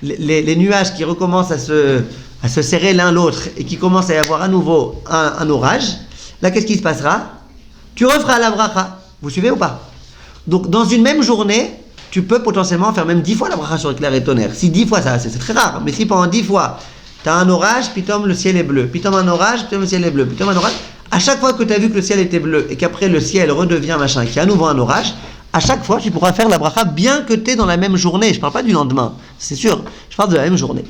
les nuages qui recommencent à se serrer l'un l'autre et qui commencent à y avoir à nouveau un orage. Là, qu'est-ce qui se passera? Tu referas la bracha. Vous suivez ou pas? Donc, dans une même journée, tu peux potentiellement faire même 10 fois la bracha sur éclair et tonnerre. Si 10 fois, ça, c'est très rare. Mais si pendant 10 fois, tu as un orage, puis le ciel est bleu. Puis un orage, puis le ciel est bleu. Puis un orage. À chaque fois que tu as vu que le ciel était bleu et qu'après le ciel redevient machin, qu'il y a à nouveau un orage, à chaque fois, tu pourras faire la bracha bien que tu es dans la même journée. Je ne parle pas du lendemain, c'est sûr. Je parle de la même journée.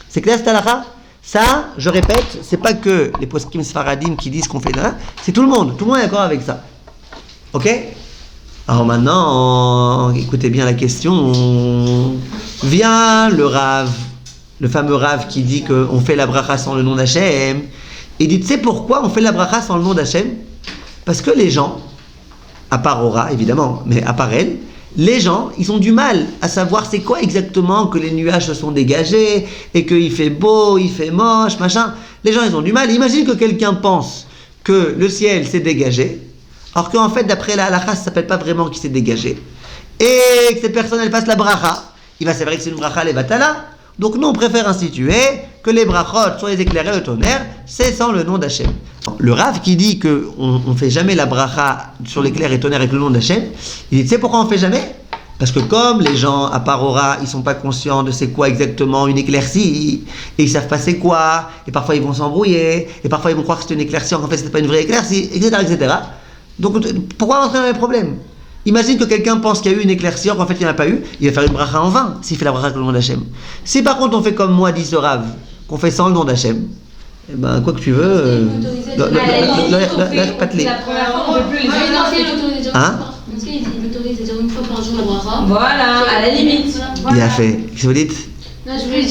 C'est clair, cette halakha? Ça, je répète, c'est pas que les poskim sfaradim qui disent qu'on fait là, c'est tout le monde. Tout le monde est d'accord avec ça. Ok? Alors maintenant, écoutez bien la question. Vient le Rav, le fameux Rav qui dit qu'on fait la bracha sans le nom d'Hachem. Il dit, tu sais pourquoi on fait la bracha sans le nom d'Hachem? Parce que les gens, à part Aura évidemment, mais à part elle, les gens, ils ont du mal à savoir c'est quoi exactement que les nuages se sont dégagés et qu'il fait beau, il fait moche, machin. Les gens, ils ont du mal. Imagine que quelqu'un pense que le ciel s'est dégagé, alors qu'en fait, d'après la halakha, ça ne s'appelle pas vraiment qu'il s'est dégagé. Et que cette personne, elle passe la bracha. Il va s'avérer que c'est une bracha les batala. Donc nous, on préfère instituer que les brachot sur les éclairs et le tonnerre, c'est sans le nom d'Hachem. Le Rav qui dit qu'on ne fait jamais la bracha sur l'éclair et tonnerre avec le nom d'Hachem, il dit, tu sais pourquoi on ne fait jamais? Parce que comme les gens à Parora, ils ne sont pas conscients de c'est quoi exactement une éclaircie, et ils ne savent pas c'est quoi, et parfois ils vont s'embrouiller, et parfois ils vont croire que c'est une éclaircie, en fait c'est pas une vraie éclaircie, etc., etc. Donc pourquoi rentrer dans les problèmes? Imagine que quelqu'un pense qu'il y a eu une éclaircie, qu'en fait il n'y en a pas eu, il va faire une bracha en vain s'il fait la bracha avec le nom d'Hachem. Si par contre on fait comme moi, dit ce Rav, qu'on fait sans le nom d'Hachem, Eh ben, quoi que tu veux. La première fois, on ne peut plus les Non, faire. il autorise de dire Hein? parce qu'il autorise de dire une fois par jour la bracha. Voilà, à la limite. Il a fait. Qu'est-ce que vous dites? Non, je voulais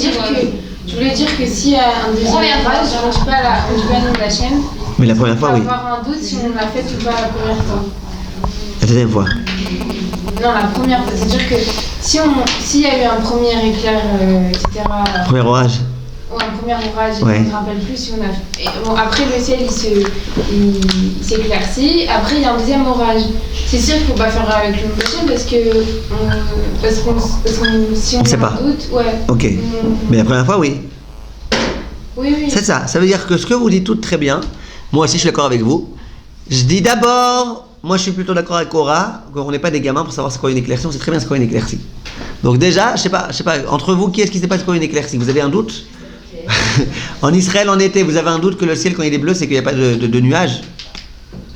dire que s'il y a un deuxième Première phrase, on ne dit pas le nom de la chaîne. Mais la première fois, On oui. va avoir un doute si on l'a fait ou pas la première fois. La deuxième fois. Non, la première fois. C'est-à-dire que s'il y a eu un premier éclair, etc. Premier orage. Ou un premier orage, Ouais. on ne se rappelle plus si on a fait. Et bon, après, le ciel, il s'éclaircit. Après, il y a un deuxième orage. C'est sûr qu'il ne faut pas faire avec le nom de la chaîne parce que si on On sait a pas. un doute, ouais. Ok. Mais la première fois, oui. Oui, oui. C'est ça. Ça veut dire que ce que vous dites toutes très bien, moi aussi je suis d'accord avec vous. Je dis d'abord, moi je suis plutôt d'accord avec Cora, qu'on n'est pas des gamins pour savoir c'est quoi une éclaircie, on sait très bien c'est quoi une éclaircie. Donc déjà, je sais pas, entre vous, qui est-ce qui sait pas c'est quoi une éclaircie? Vous avez un doute? En Israël en été, vous avez un doute que le ciel quand il est bleu, c'est qu'il n'y a pas de nuages?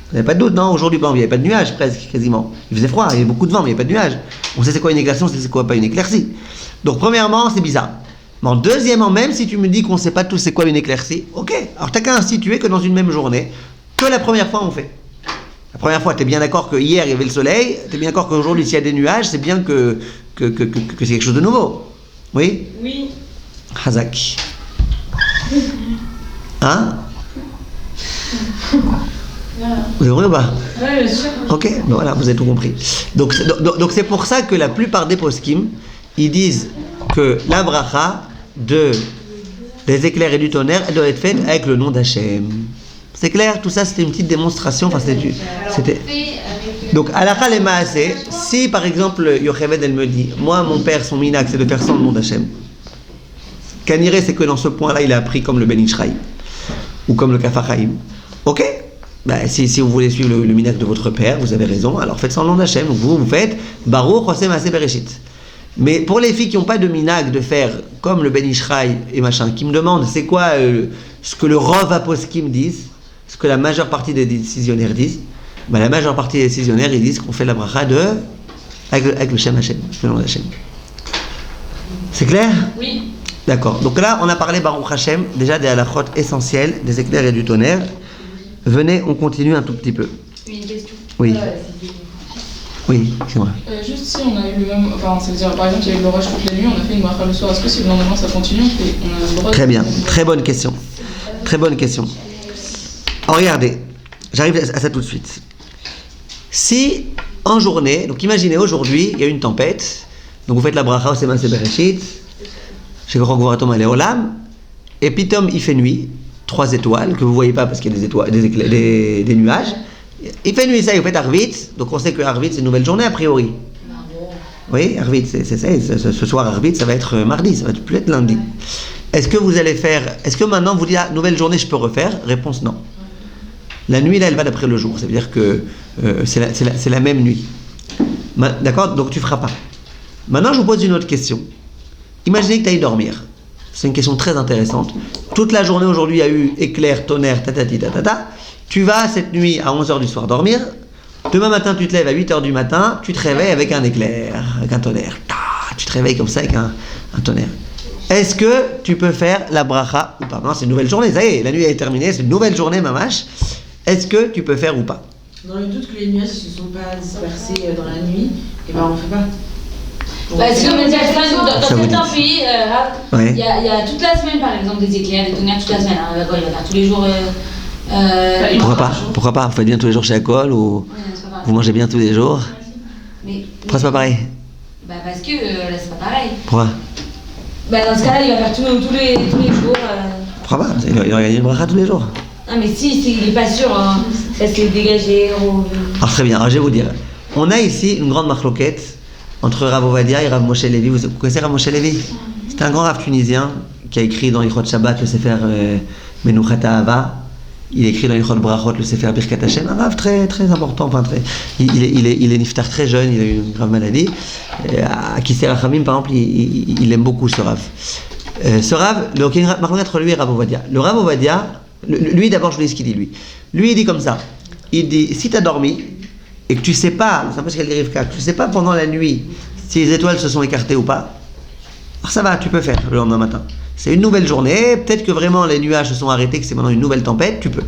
Vous n'avez pas de doute, non? Aujourd'hui, il n'y avait pas de nuages presque, quasiment. Il faisait froid, il y avait beaucoup de vent, mais il n'y avait pas de nuages. On sait c'est quoi une éclaircie, on sait c'est quoi pas une éclaircie. Donc premièrement, c'est bizarre. Bon, deuxièmement, même si tu me dis qu'on ne sait pas tous c'est quoi une éclaircie, ok. Alors t'as qu'à instituer que dans une même journée, que la première fois on fait. La première fois, tu es bien d'accord que hier il y avait le soleil, tu es bien d'accord qu'aujourd'hui s'il y a des nuages, c'est bien que c'est quelque chose de nouveau. Oui? Oui. Hazak. Hein? Vous avez compris ou pas? Oui, bien sûr. Ok, bon, voilà, vous avez tout compris. Donc c'est pour ça que la plupart des poskim, ils disent que la bracha des éclairs et du tonnerre, elle doit être faite avec le nom d'Hachem. C'est clair? Tout ça, c'était une petite démonstration. Enfin, c'était... Donc, halakha le maaseh, si par exemple, Yocheved, elle me dit, moi, mon père, son minak, c'est de faire sans le nom d'Hachem. Kaniré, c'est que dans ce point-là, il a appris comme le Ben Ishraï, ou comme le Kafar Chaim. Ok? Ben, si vous voulez suivre le minak de votre père, vous avez raison, alors faites sans le nom d'Hachem. Donc vous faites Baruch Hosem Maaseh Bereshit. Mais pour les filles qui n'ont pas de minag de faire comme le Ben Ishraï et machin, qui me demandent c'est quoi ce que le Rov Aposkim disent, ce que la majeure partie des décisionnaires disent, ben la majeure partie des décisionnaires ils disent qu'on fait la bracha avec le Shem Hashem, le nom d'Hachem. C'est clair? Oui. D'accord. Donc là, on a parlé Baruch Hashem, déjà des halachot essentiels, des éclairs et du tonnerre. Venez, on continue un tout petit peu. Une question. Oui. Oui, c'est moi. Juste si on a eu le même. Enfin, ça veut dire par exemple, il y a eu l'orage toute la nuit, on a fait une bracha le soir. Est-ce que si le lendemain ça continue, on a le droit de. Très bien, très bonne question. Très bonne question. Alors regardez, j'arrive à ça tout de suite. Si en journée, donc imaginez aujourd'hui, il y a une tempête, donc vous faites la bracha Hosem Maaseh Bereshit, Shekorok Voratom Ale Olam, et pitom il fait nuit, 3 étoiles, que vous ne voyez pas parce qu'il y a des étoiles, des nuages. Il fait nuit, ça, vous faites Arvit, donc on sait que Arvit c'est une nouvelle journée a priori. Oui, Arvit, c'est ça, ce soir Arvit ça va être mardi, ça va plus être lundi. Est-ce que maintenant vous dites, nouvelle journée je peux refaire? Réponse non. La nuit là elle va d'après le jour, ça veut dire que c'est la même nuit. D'accord? Donc tu ne feras pas. Maintenant je vous pose une autre question. Imaginez que tu ailles dormir. C'est une question très intéressante. Toute la journée aujourd'hui il y a eu éclair, tonnerre, tatati tatata. Tu vas cette nuit à 11h du soir dormir. Demain matin tu te lèves à 8h du matin, tu te réveilles avec un éclair, avec un tonnerre. Tu te réveilles comme ça avec un tonnerre. Est-ce que tu peux faire la bracha ou pas? Non, c'est une nouvelle journée, ça y est, la nuit est terminée, c'est une nouvelle journée mamache. Est-ce que tu peux faire ou pas? Dans le doute que les nuages ne se sont pas dispersés dans la nuit, et ben on ne fait pas. Parce que dans Ça vous dit. certains pays, Ouais. il y a toute la semaine par exemple des éclairs, des tonnerres toute la semaine. Il va faire tous les jours. Pourquoi pas? Vous faites bien tous les jours chez Akol ou vous mangez bien tous les jours? Pourquoi c'est pas pareil? Bah parce que là c'est pas pareil. Pourquoi? Bah dans ce cas-là il va faire tous les jours. Pourquoi pas? Il va gagner une bracha tous les jours. Ah mais si il est pas sûr, hein. Ça s'est dégagé. Alors très bien, alors je vais vous dire. On a ici une grande marloquette entre Rav Ovadia et Rav Moshe Levi. Vous connaissez Rav Moshe Levi? C'est un grand Rav tunisien qui a écrit dans l'Ichot Shabbat le Sefer Menuchat Ahava. Il écrit dans l'Ichot Brachot le Sefer Birkat Hashem. Un Rav très très important. Enfin, il est niftar très jeune, il a eu une grave maladie. À Kisser Rachamim par exemple, il aime beaucoup ce Rav. Ce Rav, donc il y a une marloquette entre lui et Rav Ovadia. Le Rav Ovadia, lui d'abord je vous dis ce qu'il dit lui. Lui il dit comme ça. Il dit si tu as dormi et que tu sais pas, c'est un peu ce qu'elle dit Rivka, que tu sais pas pendant la nuit si les étoiles se sont écartées ou pas, alors ça va, tu peux faire le lendemain matin. c'est une nouvelle journée, peut-être que vraiment les nuages se sont arrêtés, que c'est maintenant une nouvelle tempête, tu peux.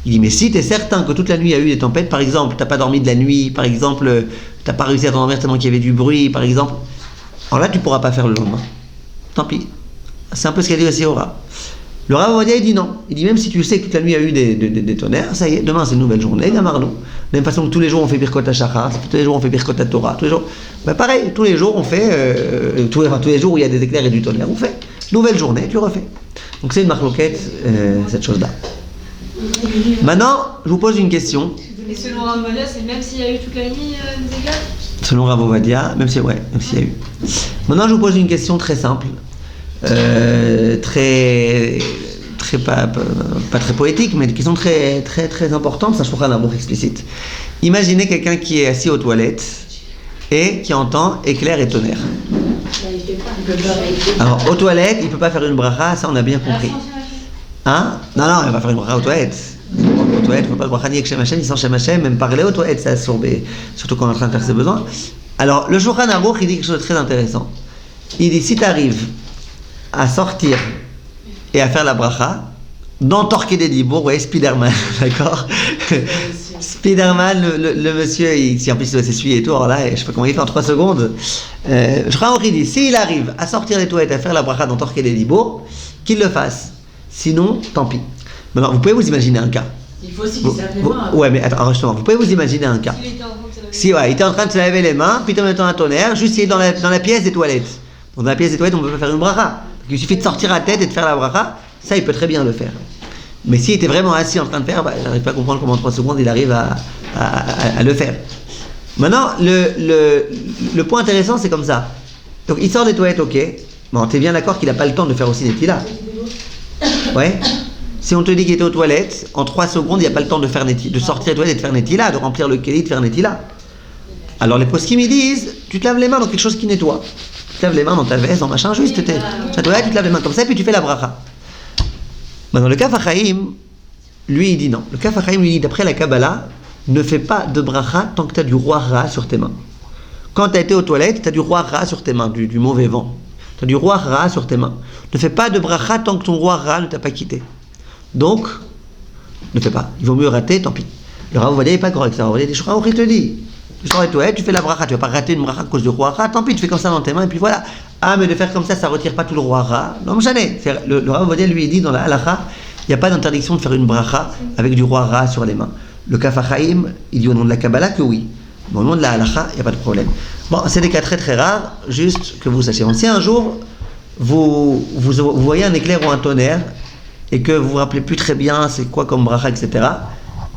Il dit, mais si tu es certain que toute la nuit il y a eu des tempêtes, par exemple, tu n'as pas dormi de la nuit, par exemple, tu n'as pas réussi à t'endormir tellement qu'il y avait du bruit, par exemple, alors là, tu ne pourras pas faire le lendemain. Tant pis. C'est un peu ce qu'a dit aussi Ora. Le Rav Ovadia, il dit non. Il dit, même si tu sais que toute la nuit il y a eu des tonnerres, ça y est, demain c'est une nouvelle journée, gamarnou. De la même façon que tous les jours on fait Birkot HaShachar, tous les jours on fait Birkot HaTorah, tous les jours. Ben pareil, tous les jours on fait, tous les jours où il y a des éclairs et du tonnerre, on fait. Nouvelle journée, tu refais. Donc c'est une marloquette, cette chose-là. Maintenant, je vous pose une question. Et selon Rav Ovadia, c'est même s'il y a eu toute la nuit des éclairs? Selon Rav Ovadia, même s'il y a eu. Maintenant, je vous pose une question très simple, très pas très poétique, mais une question très importante, ça je trouve un amour explicite. Imaginez quelqu'un qui est assis aux toilettes et qui entend éclair et tonnerre. Alors, aux toilettes, il ne peut pas faire une bracha, ça on a bien compris. Hein? Non, il va faire une bracha aux toilettes. Aux toilettes, il ne faut pas le bracha ni avec Shem Hashem, ni sans Shem Hashem, même parler aux toilettes, ça assourbe, surtout quand on est en train de faire ses besoins. Alors, le Shulchan Aruch, il dit quelque chose de très intéressant. Il dit, si tu arrives à sortir et à faire la bracha, dans Torqué des Dibour, vous voyez, Spiderman, d'accord? Spiderman, le monsieur, si en plus il doit s'essuyer et tout, alors là, je sais pas comment il fait en 3 secondes. Shulchan Aruch, il dit, s'il arrive à sortir des toilettes et à faire la bracha dans Torqué des Dibour, qu'il le fasse. Sinon, tant pis. Maintenant, vous pouvez vous imaginer un cas. Il faut aussi qu'il se lave les mains. Ouais, mais attends, justement, vous pouvez vous imaginer un cas. Si, ouais, il était en train de se laver les mains, puis en même temps un tonnerre, juste il est dans la pièce des toilettes. Donc, dans la pièce des toilettes, on ne peut pas faire une bracha. Il suffit de sortir la tête et de faire la bracha, ça, il peut très bien le faire. Mais s'il était vraiment assis en train de faire, je n'arrive pas à comprendre comment en 3 secondes il arrive à le faire. Maintenant, le point intéressant, c'est comme ça. Donc, il sort des toilettes, ok. Bon, t'es bien d'accord qu'il n'a pas le temps de faire aussi des tilas. Ouais. Si on te dit qu'il était aux toilettes, en 3 secondes, il n'y a pas le temps de sortir des toilettes et de faire netila, de remplir le kéli, de faire netila. Alors les poskim ils disent, tu te laves les mains dans quelque chose qui nettoie. Tu te laves les mains dans ta veste, dans machin, juste, tu te laves les mains comme ça, et puis tu fais la bracha. Maintenant le Kaf HaChaim, lui il dit non. Le Kaf HaChaim lui dit, d'après la Kabbalah, ne fais pas de bracha tant que tu as du roi Ra sur tes mains. Quand tu as été aux toilettes, tu as du roi Ra sur tes mains, du mauvais vent. Tu as du roi Ra sur tes mains. Ne fais pas de bracha tant que ton roi Ra ne t'a pas quitté. Donc, ne fais pas. Il vaut mieux rater, tant pis. Le Rav Ovadia n'est pas correct. Le Rav Ovadia dit, il te dit, tu sors des toilettes, tu fais la bracha, tu vas pas rater une bracha à cause du roi Ra, tant pis, tu fais comme ça dans tes mains, et puis voilà. Ah, mais de faire comme ça retire pas tout le roi Ra. Non, mais jamais. Le Rav Ovadia lui dit dans la halacha, il n'y a pas d'interdiction de faire une bracha avec du roi Ra sur les mains. Le Kaf HaChaim, il dit au nom de la Kabbalah que oui. Mais au nom de la halacha, il n'y a pas de problème. Bon, c'est des cas très rares, juste que vous sachiez. Si un jour, vous voyez un éclair ou un tonnerre, et que vous vous rappelez plus très bien c'est quoi comme bracha, etc.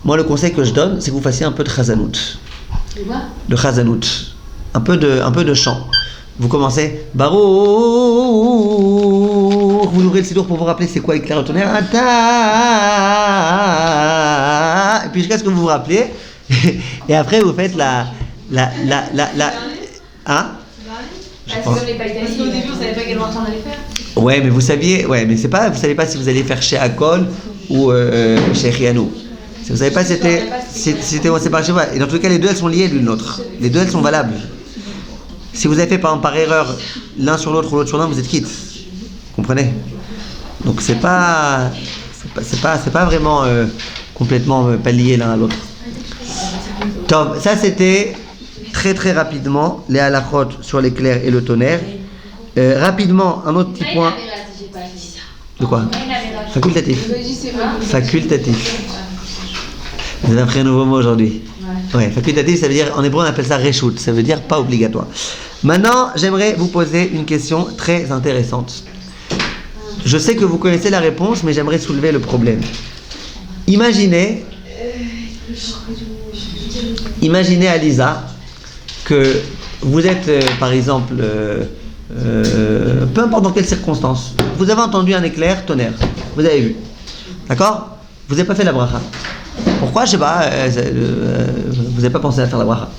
Moi, le conseil que je donne, c'est que vous fassiez un peu de chazanout. De chazanout. Un peu de chant. Vous commencez Baruch, vous ouvrez le sidour pour vous rappeler c'est quoi éclair ou tonnerre. Et puis jusqu'à ce que vous vous rappelez. Et après, vous faites la hein? Parce qu'au début, on savait pas quel temps on allait faire. Ouais, mais vous savez pas si vous allez faire chez Akol ou chez Rianou. Vous savez pas si c'était et dans tous les cas, les deux elles sont liées l'une l'autre. Les deux elles sont valables. Si vous avez fait par erreur l'un sur l'autre ou l'autre sur l'un, vous êtes quitte. Comprenez? Donc c'est pas vraiment complètement pas lié l'un à l'autre. Top, ça c'était très rapidement les halachot sur l'éclair et le tonnerre. Rapidement, un autre petit point. De quoi? Facultatif. Facultatif. Vous avez appris un nouveau mot aujourd'hui. Ouais, facultatif, ça veut dire, en hébreu on appelle ça reshout, ça veut dire pas obligatoire. Maintenant, j'aimerais vous poser une question très intéressante. Je sais que vous connaissez la réponse, mais j'aimerais soulever le problème. Imaginez Alisa, que vous êtes, par exemple, peu importe dans quelles circonstances, vous avez entendu un éclair, tonnerre, vous avez vu, d'accord? Vous n'avez pas fait la bracha. Pourquoi? Je sais pas, vous n'avez pas pensé à faire la bracha.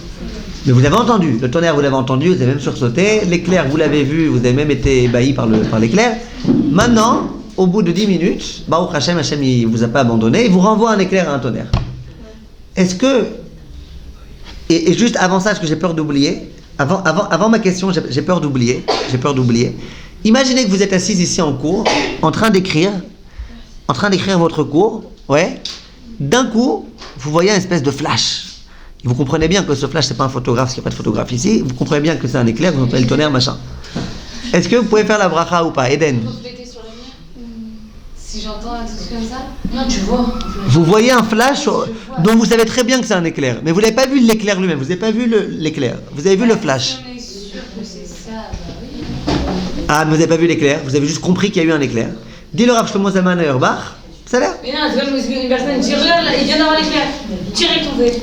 Mais vous avez entendu, le tonnerre vous l'avez entendu, vous avez même sursauté, l'éclair vous l'avez vu, vous avez même été ébahi par l'éclair. Maintenant, au bout de 10 minutes, Baruch Hashem, Hashem il vous a pas abandonné, il vous renvoie un éclair et un tonnerre. Est-ce que, et juste avant ça, parce que j'ai peur d'oublier, avant ma question, j'ai peur d'oublier, Imaginez que vous êtes assise ici en cours, en train d'écrire votre cours, ouais. D'un coup, vous voyez une espèce de flash. Vous comprenez bien que ce flash, c'est pas un photographe, parce qu'il n'y a pas de photographe ici. Vous comprenez bien que c'est un éclair, vous entendez le tonnerre, machin. Est-ce que vous pouvez faire la bracha ou pas, Eden? Si j'entends un truc comme ça. Non, tu vois. Vous voyez un flash dont vous savez très bien que c'est un éclair, mais vous n'avez pas vu l'éclair lui-même, vous n'avez pas vu l'éclair, vous avez vu le flash. On est sûr que c'est ça, bah oui. Ah, mais vous n'avez pas vu l'éclair, vous avez juste compris qu'il y a eu un éclair. Dis le Rav Shlomo Zalman Auerbach, ça a l'air. Mais non, c'est comme une personne dit regarde là, il vient d'avoir l'éclair. Tirez ton fait.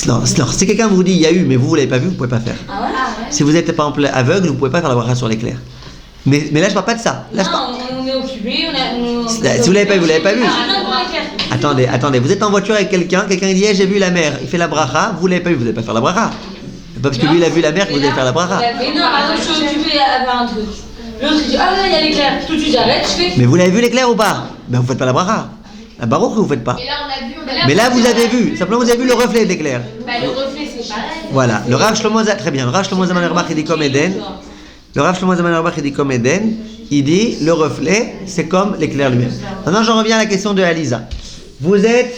Non, si quelqu'un vous dit il y a eu, mais vous ne l'avez pas vu, vous ne pouvez pas faire. Ah ouais. Si vous êtes par exemple aveugle, vous ne pouvez pas faire la bracha sur l'éclair. Mais là, je ne parle pas de ça. Là, je parle... Non, on est occupé, Si vous l'avez pas vu, vous l'avez pas vu. Attendez, vous êtes en voiture avec quelqu'un dit hey, j'ai vu la mer, il fait la bracha, vous l'avez pas vu, vous n'allez pas faire la bracha. C'est pas parce que lui il a vu la mer que vous allez faire la bracha. Mais non, par exemple, je suis occupé à faire un truc. L'autre il dit ah là il y a l'éclair, tout de suite j'arrête, je fais. Mais vous l'avez vu l'éclair ou pas? Ben vous faites pas la bracha. La barouche vous faites pas. Mais là, on a vu, Mais là vous avez vu, simplement vous avez vu le reflet de l'éclair. Bah, le reflet, c'est pareil. Voilà, le Rav Shlomo très bien, le Rav Shlomo Zalman Auerbach il dit comme Eden. Le Rav Shlomo Zalman Auerbach il dit comme Eden. Il dit le reflet, c'est comme l'éclair lui-même. Maintenant, j'en reviens à la question de Alisa. Vous êtes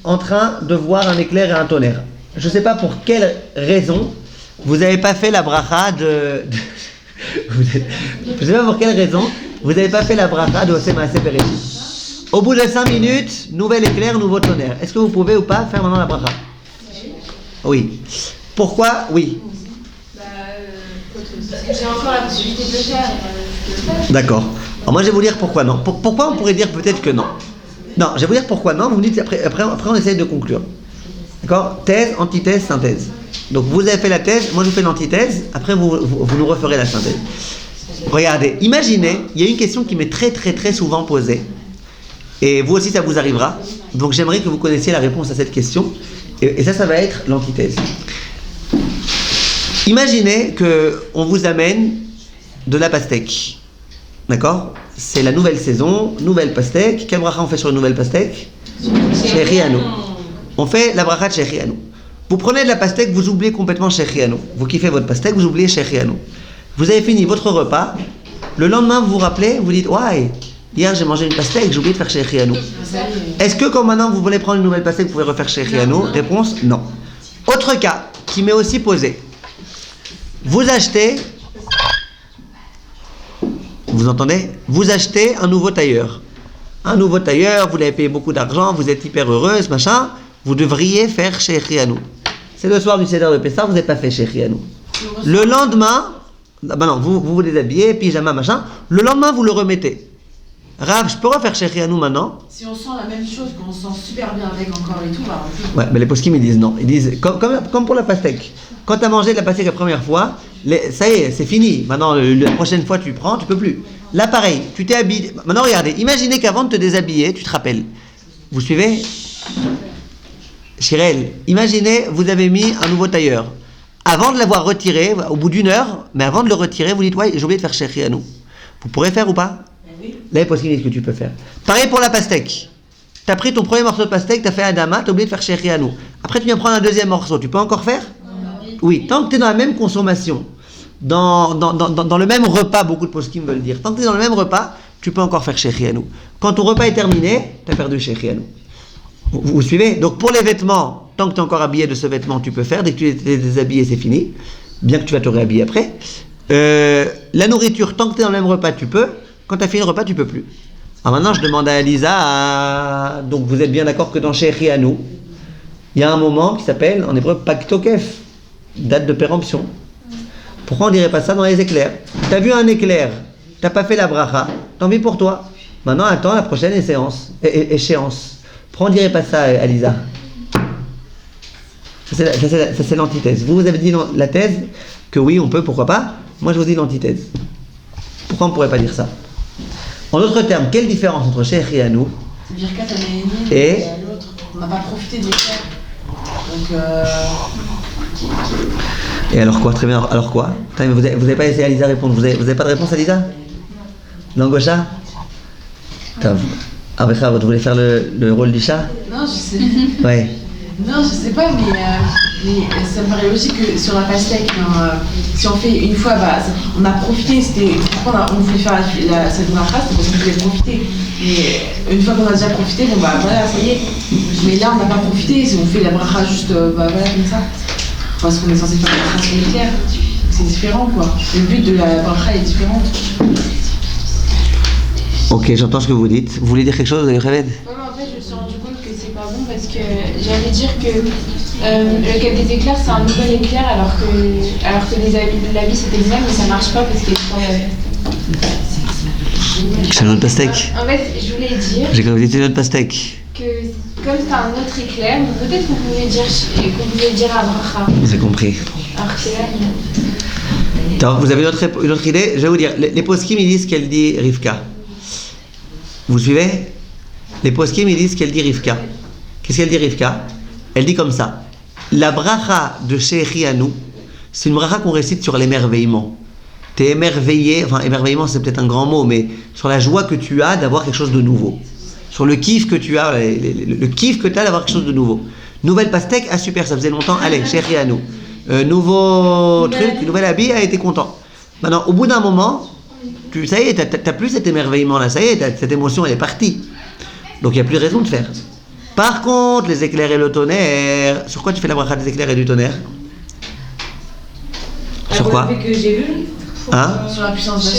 en train de voir un éclair et un tonnerre. Je ne sais pas pour quelle raison vous n'avez pas fait la bracha de... Je ne sais pas pour quelle raison vous n'avez pas fait la bracha de Oseh Maaseh Bereshit. Au bout de 5 minutes, nouvel éclair, nouveau tonnerre. Est-ce que vous pouvez ou pas faire maintenant la bracha? Oui. Pourquoi? Oui. Parce que j'ai encore la possibilité de le faire. D'accord. Alors moi je vais vous dire pourquoi non. Pourquoi on pourrait dire peut-être que non. Non, je vais vous dire pourquoi non. Vous me dites après on essaie de conclure. D'accord? Thèse, antithèse, synthèse. Donc vous avez fait la thèse, moi je vous fais l'antithèse. Après vous nous referez la synthèse. Regardez, imaginez, il y a une question qui m'est très souvent posée. Et vous aussi ça vous arrivera. Donc j'aimerais que vous connaissiez la réponse à cette question. Et ça va être l'antithèse. Imaginez qu'on vous amène de la pastèque. D'accord? C'est la nouvelle saison, nouvelle pastèque. Quelle bracha on fait sur une nouvelle pastèque? Shechianu. On fait la bracha de Shechianu. Vous prenez de la pastèque, vous oubliez complètement Shechianu. Vous kiffez votre pastèque, vous oubliez Shechianu. Vous avez fini votre repas. Le lendemain, vous vous rappelez, vous dites ouais, hier j'ai mangé une pastèque, j'ai oublié de faire Shechianu. Est-ce que quand maintenant vous voulez prendre une nouvelle pastèque, vous pouvez refaire Shechianu? Réponse non. Autre cas qui m'est aussi posé. Vous achetez, vous entendez? Vous achetez un nouveau tailleur. Un nouveau tailleur, vous l'avez payé beaucoup d'argent, vous êtes hyper heureuse, machin. Vous devriez faire Shechianu. C'est le soir du Seder de Pessah, vous n'avez pas fait Shechianu. Le lendemain, bah non, vous déshabillez, pyjama, machin. Le lendemain, vous le remettez. Rav, je peux refaire Shechianu maintenant? Si on sent la même chose, qu'on se sent super bien avec encore et tout, bah on peut. Ouais, mais les poskim ils disent non. Ils disent, comme pour la pastèque. Quand tu as mangé de la pastèque la première fois, ça y est, c'est fini. Maintenant, la prochaine fois, tu prends, tu peux plus. Là, pareil, tu t'es habillé. Maintenant, regardez, imaginez qu'avant de te déshabiller, tu te rappelles. Vous suivez? Chirel, imaginez, vous avez mis un nouveau tailleur. Avant de l'avoir retiré, au bout d'une heure, mais avant de le retirer, vous dites, ouais, j'ai oublié de faire Shechianu. Vous pourrez faire ou pas? Oui. Là, les poskim disent que tu peux faire. Pareil pour la pastèque. Tu as pris ton premier morceau de pastèque, tu as fait Adama, tu as oublié de faire Shechianu. Après, tu viens prendre un deuxième morceau, tu peux encore faire? Oui, tant que tu es dans la même consommation, dans le même repas, beaucoup de poskim veulent dire, tant que tu es dans le même repas, tu peux encore faire Shechianu. Quand ton repas est terminé, tu as perdu Shechianu. Vous suivez? Donc pour les vêtements, tant que tu es encore habillé de ce vêtement, tu peux faire. Dès que tu es déshabillé, c'est fini. Bien que tu vas te réhabiller après. La nourriture, tant que tu es dans le même repas, tu peux. Quand tu as fini le repas, tu peux plus. Alors maintenant, je demande à Elisa, donc vous êtes bien d'accord que dans Shechianu, il y a un moment qui s'appelle, en hébreu, Pag Tokef, date de péremption. Pourquoi on dirait pas ça dans les éclairs? Tu as vu un éclair, tu n'as pas fait la bracha, tant pis pour toi. Maintenant, attends la prochaine échéance. Pourquoi on dirait pas ça, Elisa? Ça, c'est l'antithèse. Vous avez dit la thèse que oui, on peut, pourquoi pas. Moi, je vous dis l'antithèse. Pourquoi on ne pourrait pas dire ça? En d'autres termes, quelle différence entre Shechianu et l'autre? On n'a pas profité de l'éclair. Donc, Et alors quoi? Très bien. Alors quoi? Vous n'avez pas essayé à Lisa répondre. Vous avez pas de réponse à Lisa? Langosha? Vous voulez faire le rôle du chat? non, je sais. Ouais. Non, je sais pas, mais Mais ça me paraît logique que sur la pastèque, si on fait une fois, on a profité, pourquoi on voulait faire cette bracha, c'est parce qu'on voulait profiter. Et une fois qu'on a déjà profité, voilà, ça y est. Mais là, on n'a pas profité, si on fait la bracha juste, voilà, comme ça. Parce qu'on est censé faire la bracha sur l'éclair. C'est différent, quoi. Le but de la bracha est différent. Ok, j'entends ce que vous dites. Vous voulez dire quelque chose, Raved? Ouais, mais en fait, je me suis rendu compte que c'est pas bon parce que j'allais dire que le cap des éclairs c'est un nouvel éclair alors que l'habit c'était le même, mais ça marche pas parce qu'il est trop. C'est un autre pastèque. En fait, je voulais dire. J'ai cru que c'était une autre pastèque. Que comme c'est un autre éclair, peut-être qu'on pouvait dire à bracha. J'ai compris. Alors que là, Alors, vous avez une autre idée? Je vais vous dire. Les poskim ils disent qu'elle dit Rivka. Vous suivez? Les poskim ils disent qu'elle dit Rivka. Qu'est-ce qu'elle dit Rivka? Elle dit comme ça. La bracha de Shechianu, c'est une bracha qu'on récite sur l'émerveillement. T'es émerveillé, enfin émerveillement c'est peut-être un grand mot, mais sur la joie que tu as d'avoir quelque chose de nouveau. Sur le kiff que tu as, le kiff que tu as d'avoir quelque chose de nouveau. Nouvelle pastèque, ah super, ça faisait longtemps, allez, Shechianu. Nouveau truc, nouvel habit, a été content. Maintenant, au bout d'un moment, ça y est, t'as plus cet émerveillement là, ça y est, cette émotion elle est partie. Donc il n'y a plus de raison de faire. Par contre, les éclairs et le tonnerre, sur quoi tu fais la bracha des éclairs et du tonnerre? Sur quoi? Que j'ai vu. Hein? Sur la puissance de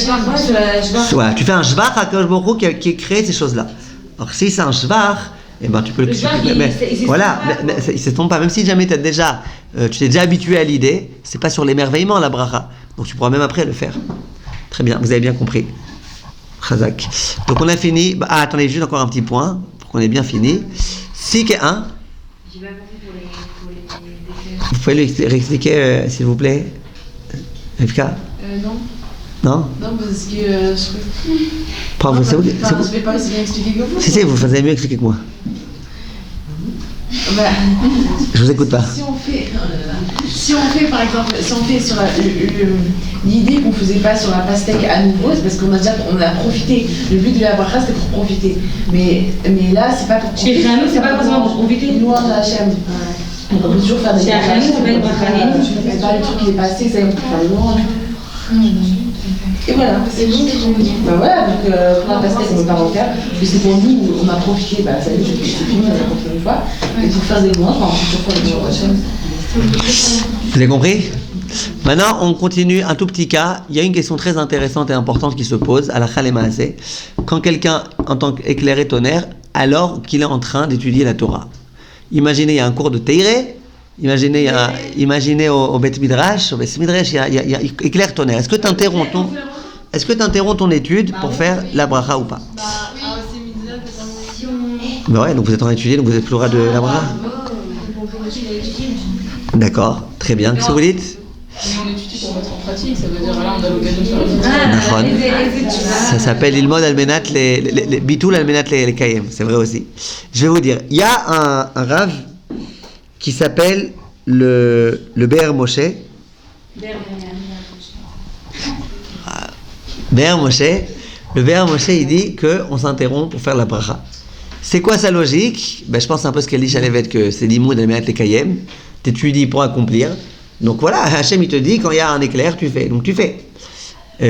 Ouais, Voilà, tu fais un shvach à Kadosh Baruch Hu qui crée ces choses-là. Alors si c'est un shvach, eh ben tu peux le shvach, voilà, mais il se tombe pas. Même si jamais tu t'es déjà habitué à l'idée, c'est pas sur l'émerveillement la bracha. Donc tu pourras même après le faire. Très bien, vous avez bien compris. Chazak. Donc on a fini. Attendez, juste encore un petit point pour qu'on ait bien fini. Si que 1. J'ai pas compris pour les Vous pouvez lui réexpliquer, s'il vous plaît, Rivka? Non. Non? Non, parce que C'est vous. je vais pas aussi bien expliquer que vous. Si, vous faites mieux expliquer que moi. Je vous écoute pas. Si on fait par exemple, si on fait sur l'idée qu'on faisait pas sur la pastèque à nouveau, c'est parce qu'on a profité. Le but de la bracha c'était pour profiter. Mais là c'est pas pour profiter. Chez Rami, c'est pas forcément pour profiter. Nous on a Hachem. On peut toujours faire des Chez Rami, c'est pas une bracha. mais pas le truc qui est passé, ça y est, on peut faire le loin. Et voilà, c'est bon. Voilà, donc pour la pastèque on ne peut pas refaire. Parce que c'est pour nous, on a profité, ça y est, c'est fini, on a profité une fois. Et pour faire des loin, on peut toujours faire des loin Hachem. Vous avez compris? Maintenant, on continue un tout petit cas. Il y a une question très intéressante et importante qui se pose à la Khalemaasé. Quand quelqu'un, en tant qu'éclairé tonnerre, alors qu'il est en train d'étudier la Torah. Imaginez, il y a un cours de Teiré. Imaginez au Bet Midrash. Au Bet Midrash, il y a éclair tonnerre. Est-ce que tu interromps ton étude pour faire la bracha ou pas? Ben ouais, donc vous êtes en train d'étudier, donc vous êtes plus le droit de la bracha. D'accord, très bien. Qu'est-ce que vous dites? Mais on étudie pour mettre en pratique, ça veut dire là on a l'occasion de faire une Ça s'appelle Ilmod Almenat les Bitoul Almenat les Kayem, c'est vrai aussi. Je vais vous dire, il y a un Rav qui s'appelle le Be'er Moshe. Be'er Moshe. Le Be'er Moshe, il dit qu'on s'interrompt pour faire la bracha. C'est quoi sa logique? Je pense un peu ce qu'elle dit Chalevet, que c'est l'Imoud Almenat les Kayem. T'étudies pour accomplir. Donc voilà, Hachem il te dit quand il y a un éclair, tu fais. Donc tu fais.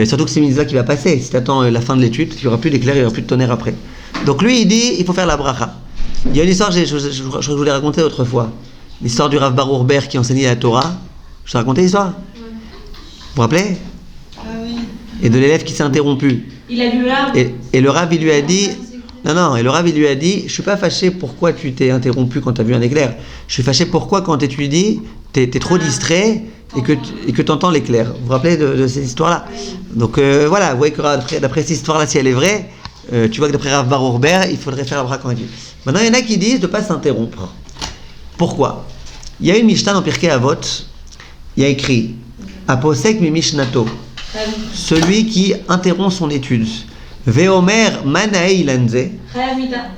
Surtout que c'est une mitzvah qui va passer. Si tu attends la fin de l'étude, il n'y aura plus d'éclair, il n'y aura plus de tonnerre après. Donc lui il dit il faut faire la bracha. Il y a une histoire, je crois que je vous l'ai racontée autrefois. L'histoire du Rav Bar Urber qui enseignait la Torah. Je t'ai raconté l'histoire? Vous vous rappelez? Oui. Et de l'élève qui s'est interrompu. Il a lu l'arbre. Et le Rav il lui a dit. Non, et le Rav il lui a dit, je suis pas fâché pourquoi tu t'es interrompu quand tu as vu un éclair. Je suis fâché pourquoi quand tu étudies, t'es trop distrait et que tu entends l'éclair. Vous vous rappelez de cette histoire-là? Donc voilà, vous voyez que d'après cette histoire-là, si elle est vraie, tu vois que d'après Rav Bar Urber, il faudrait faire la bracha quand il dit. Maintenant, il y en a qui disent de ne pas s'interrompre. Pourquoi? Il y a une Mishnah dans Pirkei Avot, il y a écrit Aposek mi Mishnato, celui qui interrompt son étude. Veomer manaei lanze,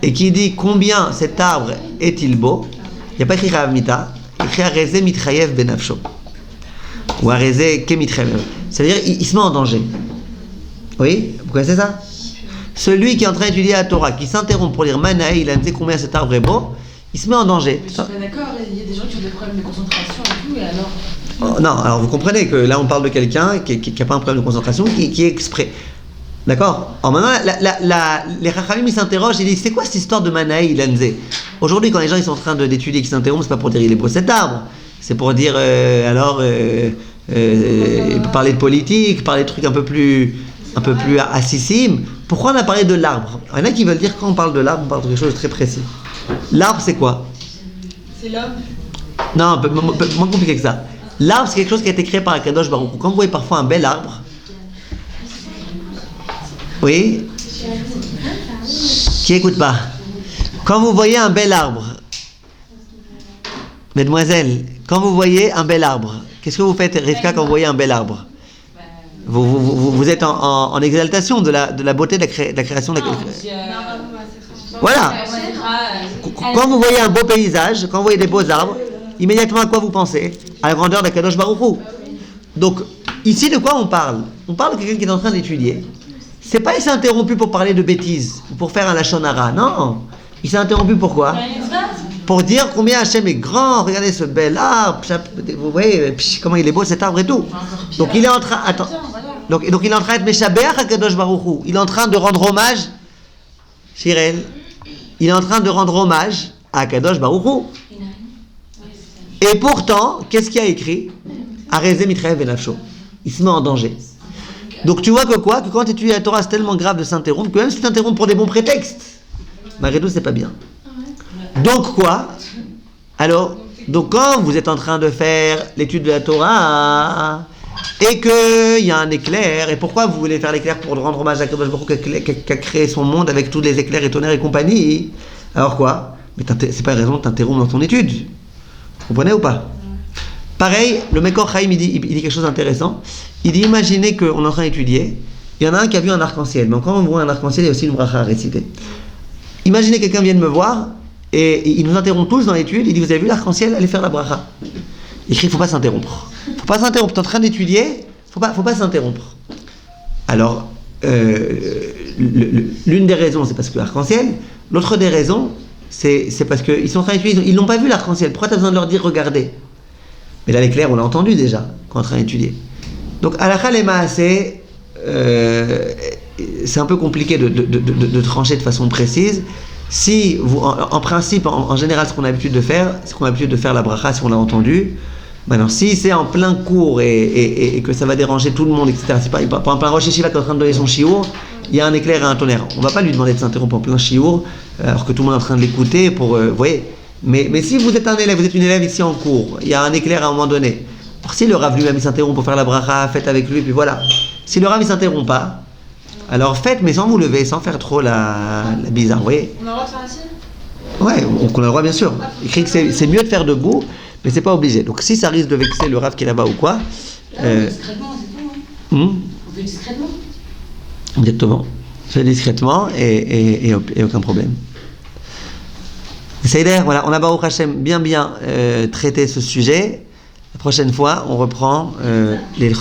et qui dit combien cet arbre est-il beau. Il n'y a pas écrit Chayav Mita, écrit Areze mitchayev benafsho, ou Areze kemitchayev. C'est-à-dire il se met en danger. Oui, vous connaissez ça? Celui qui est en train d'étudier la Torah, qui s'interrompt pour dire manaei lanze, combien cet arbre est beau, il se met en danger. Mais je suis pas d'accord, il y a des gens qui ont des problèmes de concentration. Oui, alors. Oh, non, alors vous comprenez que là on parle de quelqu'un qui n'a pas un problème de concentration, qui est exprès. D'accord. Alors maintenant, les Chachamim ils s'interrogent, ils disent c'est quoi cette histoire de Manaï Lanze? Aujourd'hui, quand les gens ils sont en train d'étudier, qu'ils s'interrompent, c'est pas pour dire il est beau cet arbre, c'est pour dire parler de politique, parler de trucs un peu plus assissimes. Pourquoi on a parlé de l'arbre? Il y en a qui veulent dire quand on parle de l'arbre, on parle de quelque chose de très précis. L'arbre c'est quoi? C'est l'homme. Non, un peu moins compliqué que ça. L'arbre, c'est quelque chose qui a été créé par Akadosh Baruch Hu. Quand vous voyez parfois un bel arbre, oui, qui écoute pas. Quand vous voyez un bel arbre, mesdemoiselles, quand vous voyez un bel arbre, qu'est-ce que vous faites, Rivka, quand vous voyez un bel arbre? Vous êtes en exaltation de la beauté de la création de la Voilà. Quand vous voyez un beau paysage, quand vous voyez des beaux arbres, immédiatement à quoi vous pensez? À la grandeur d'Akadosh Baruch Hu. Donc, ici de quoi on parle? On parle de quelqu'un qui est en train d'étudier. C'est pas il s'est interrompu pour parler de bêtises, ou pour faire un lachon hara, non. Il s'est interrompu pourquoi? Pour dire combien Hachem est grand, regardez ce bel arbre, vous voyez comment il est beau cet arbre et tout. Donc il est en train, donc il est en train de Meshabeach Akadosh Baruch Hu. Il est en train de rendre hommage, Shirel, il est en train de rendre hommage à Akadosh Baruch Hu. Et pourtant, qu'est-ce qu'il y a écrit? Arezé Mitraev Benafsho. Il se met en danger. Donc tu vois que quoi? Que quand tu étudies la Torah, c'est tellement grave de s'interrompre que même si tu t'interromps pour des bons prétextes, malgré tout, c'est pas bien. Donc quoi? Alors, donc quand vous êtes en train de faire l'étude de la Torah et qu'il y a un éclair, et pourquoi vous voulez faire l'éclair? Pour rendre hommage à Akadosh Baruch Hu qui a créé son monde avec tous les éclairs et tonnerres et compagnie. Alors quoi? Mais c'est pas raison de t'interrompre dans ton étude. Vous comprenez ou pas? Pareil, le Mekor Chaim il dit quelque chose d'intéressant. Il dit imaginez qu'on est en train d'étudier, il y en a un qui a vu un arc-en-ciel, mais quand on voit un arc-en-ciel, il y a aussi une bracha à réciter. Imaginez quelqu'un vienne me voir et il nous interrompt tous dans l'étude, il dit vous avez vu l'arc-en-ciel, allez faire la bracha. Il crie il ne faut pas s'interrompre. Il ne faut pas s'interrompre, tu es en train d'étudier, il ne faut pas s'interrompre. Alors, l'une des raisons c'est parce que l'arc-en-ciel, l'autre des raisons c'est parce qu'ils sont en train d'étudier, ils n'ont pas vu l'arc-en-ciel, pourquoi tu as besoin de leur dire regardez? Mais là l'éclair on l'a entendu déjà quand on est en train d'étudier. Donc halakha le maaseh, c'est un peu compliqué de trancher de façon précise. Si vous, en principe, en général, ce qu'on a l'habitude de faire, c'est qu'on a l'habitude de faire la bracha si on l'a entendu. Maintenant, si c'est en plein cours et que ça va déranger tout le monde, etc. C'est pas par exemple un Rosh Yeshiva qui est en train de donner son shiur, il y a un éclair et un tonnerre. On va pas lui demander de s'interrompre en plein shiur alors que tout le monde est en train de l'écouter pour, vous voyez. Mais si vous êtes un élève, vous êtes une élève ici en cours, il y a un éclair à un moment donné. Alors si le Rav lui-même il s'interrompt pour faire la bracha, faites avec lui, puis voilà. Si le Rav il s'interrompt pas, alors faites, mais sans vous lever, sans faire trop la bizarre, vous voyez. On a le droit de faire assis? Ouais, on a le droit bien sûr. Il écrit que c'est mieux de faire debout, mais c'est pas obligé. Donc si ça risque de vexer le Rav qui est là-bas ou quoi. Discrètement, c'est tout. Hein. On fait discrètement. Exactement. Faites discrètement et aucun problème. Seider, voilà, on a Baruch Hashem bien traité ce sujet. La prochaine fois, on reprend les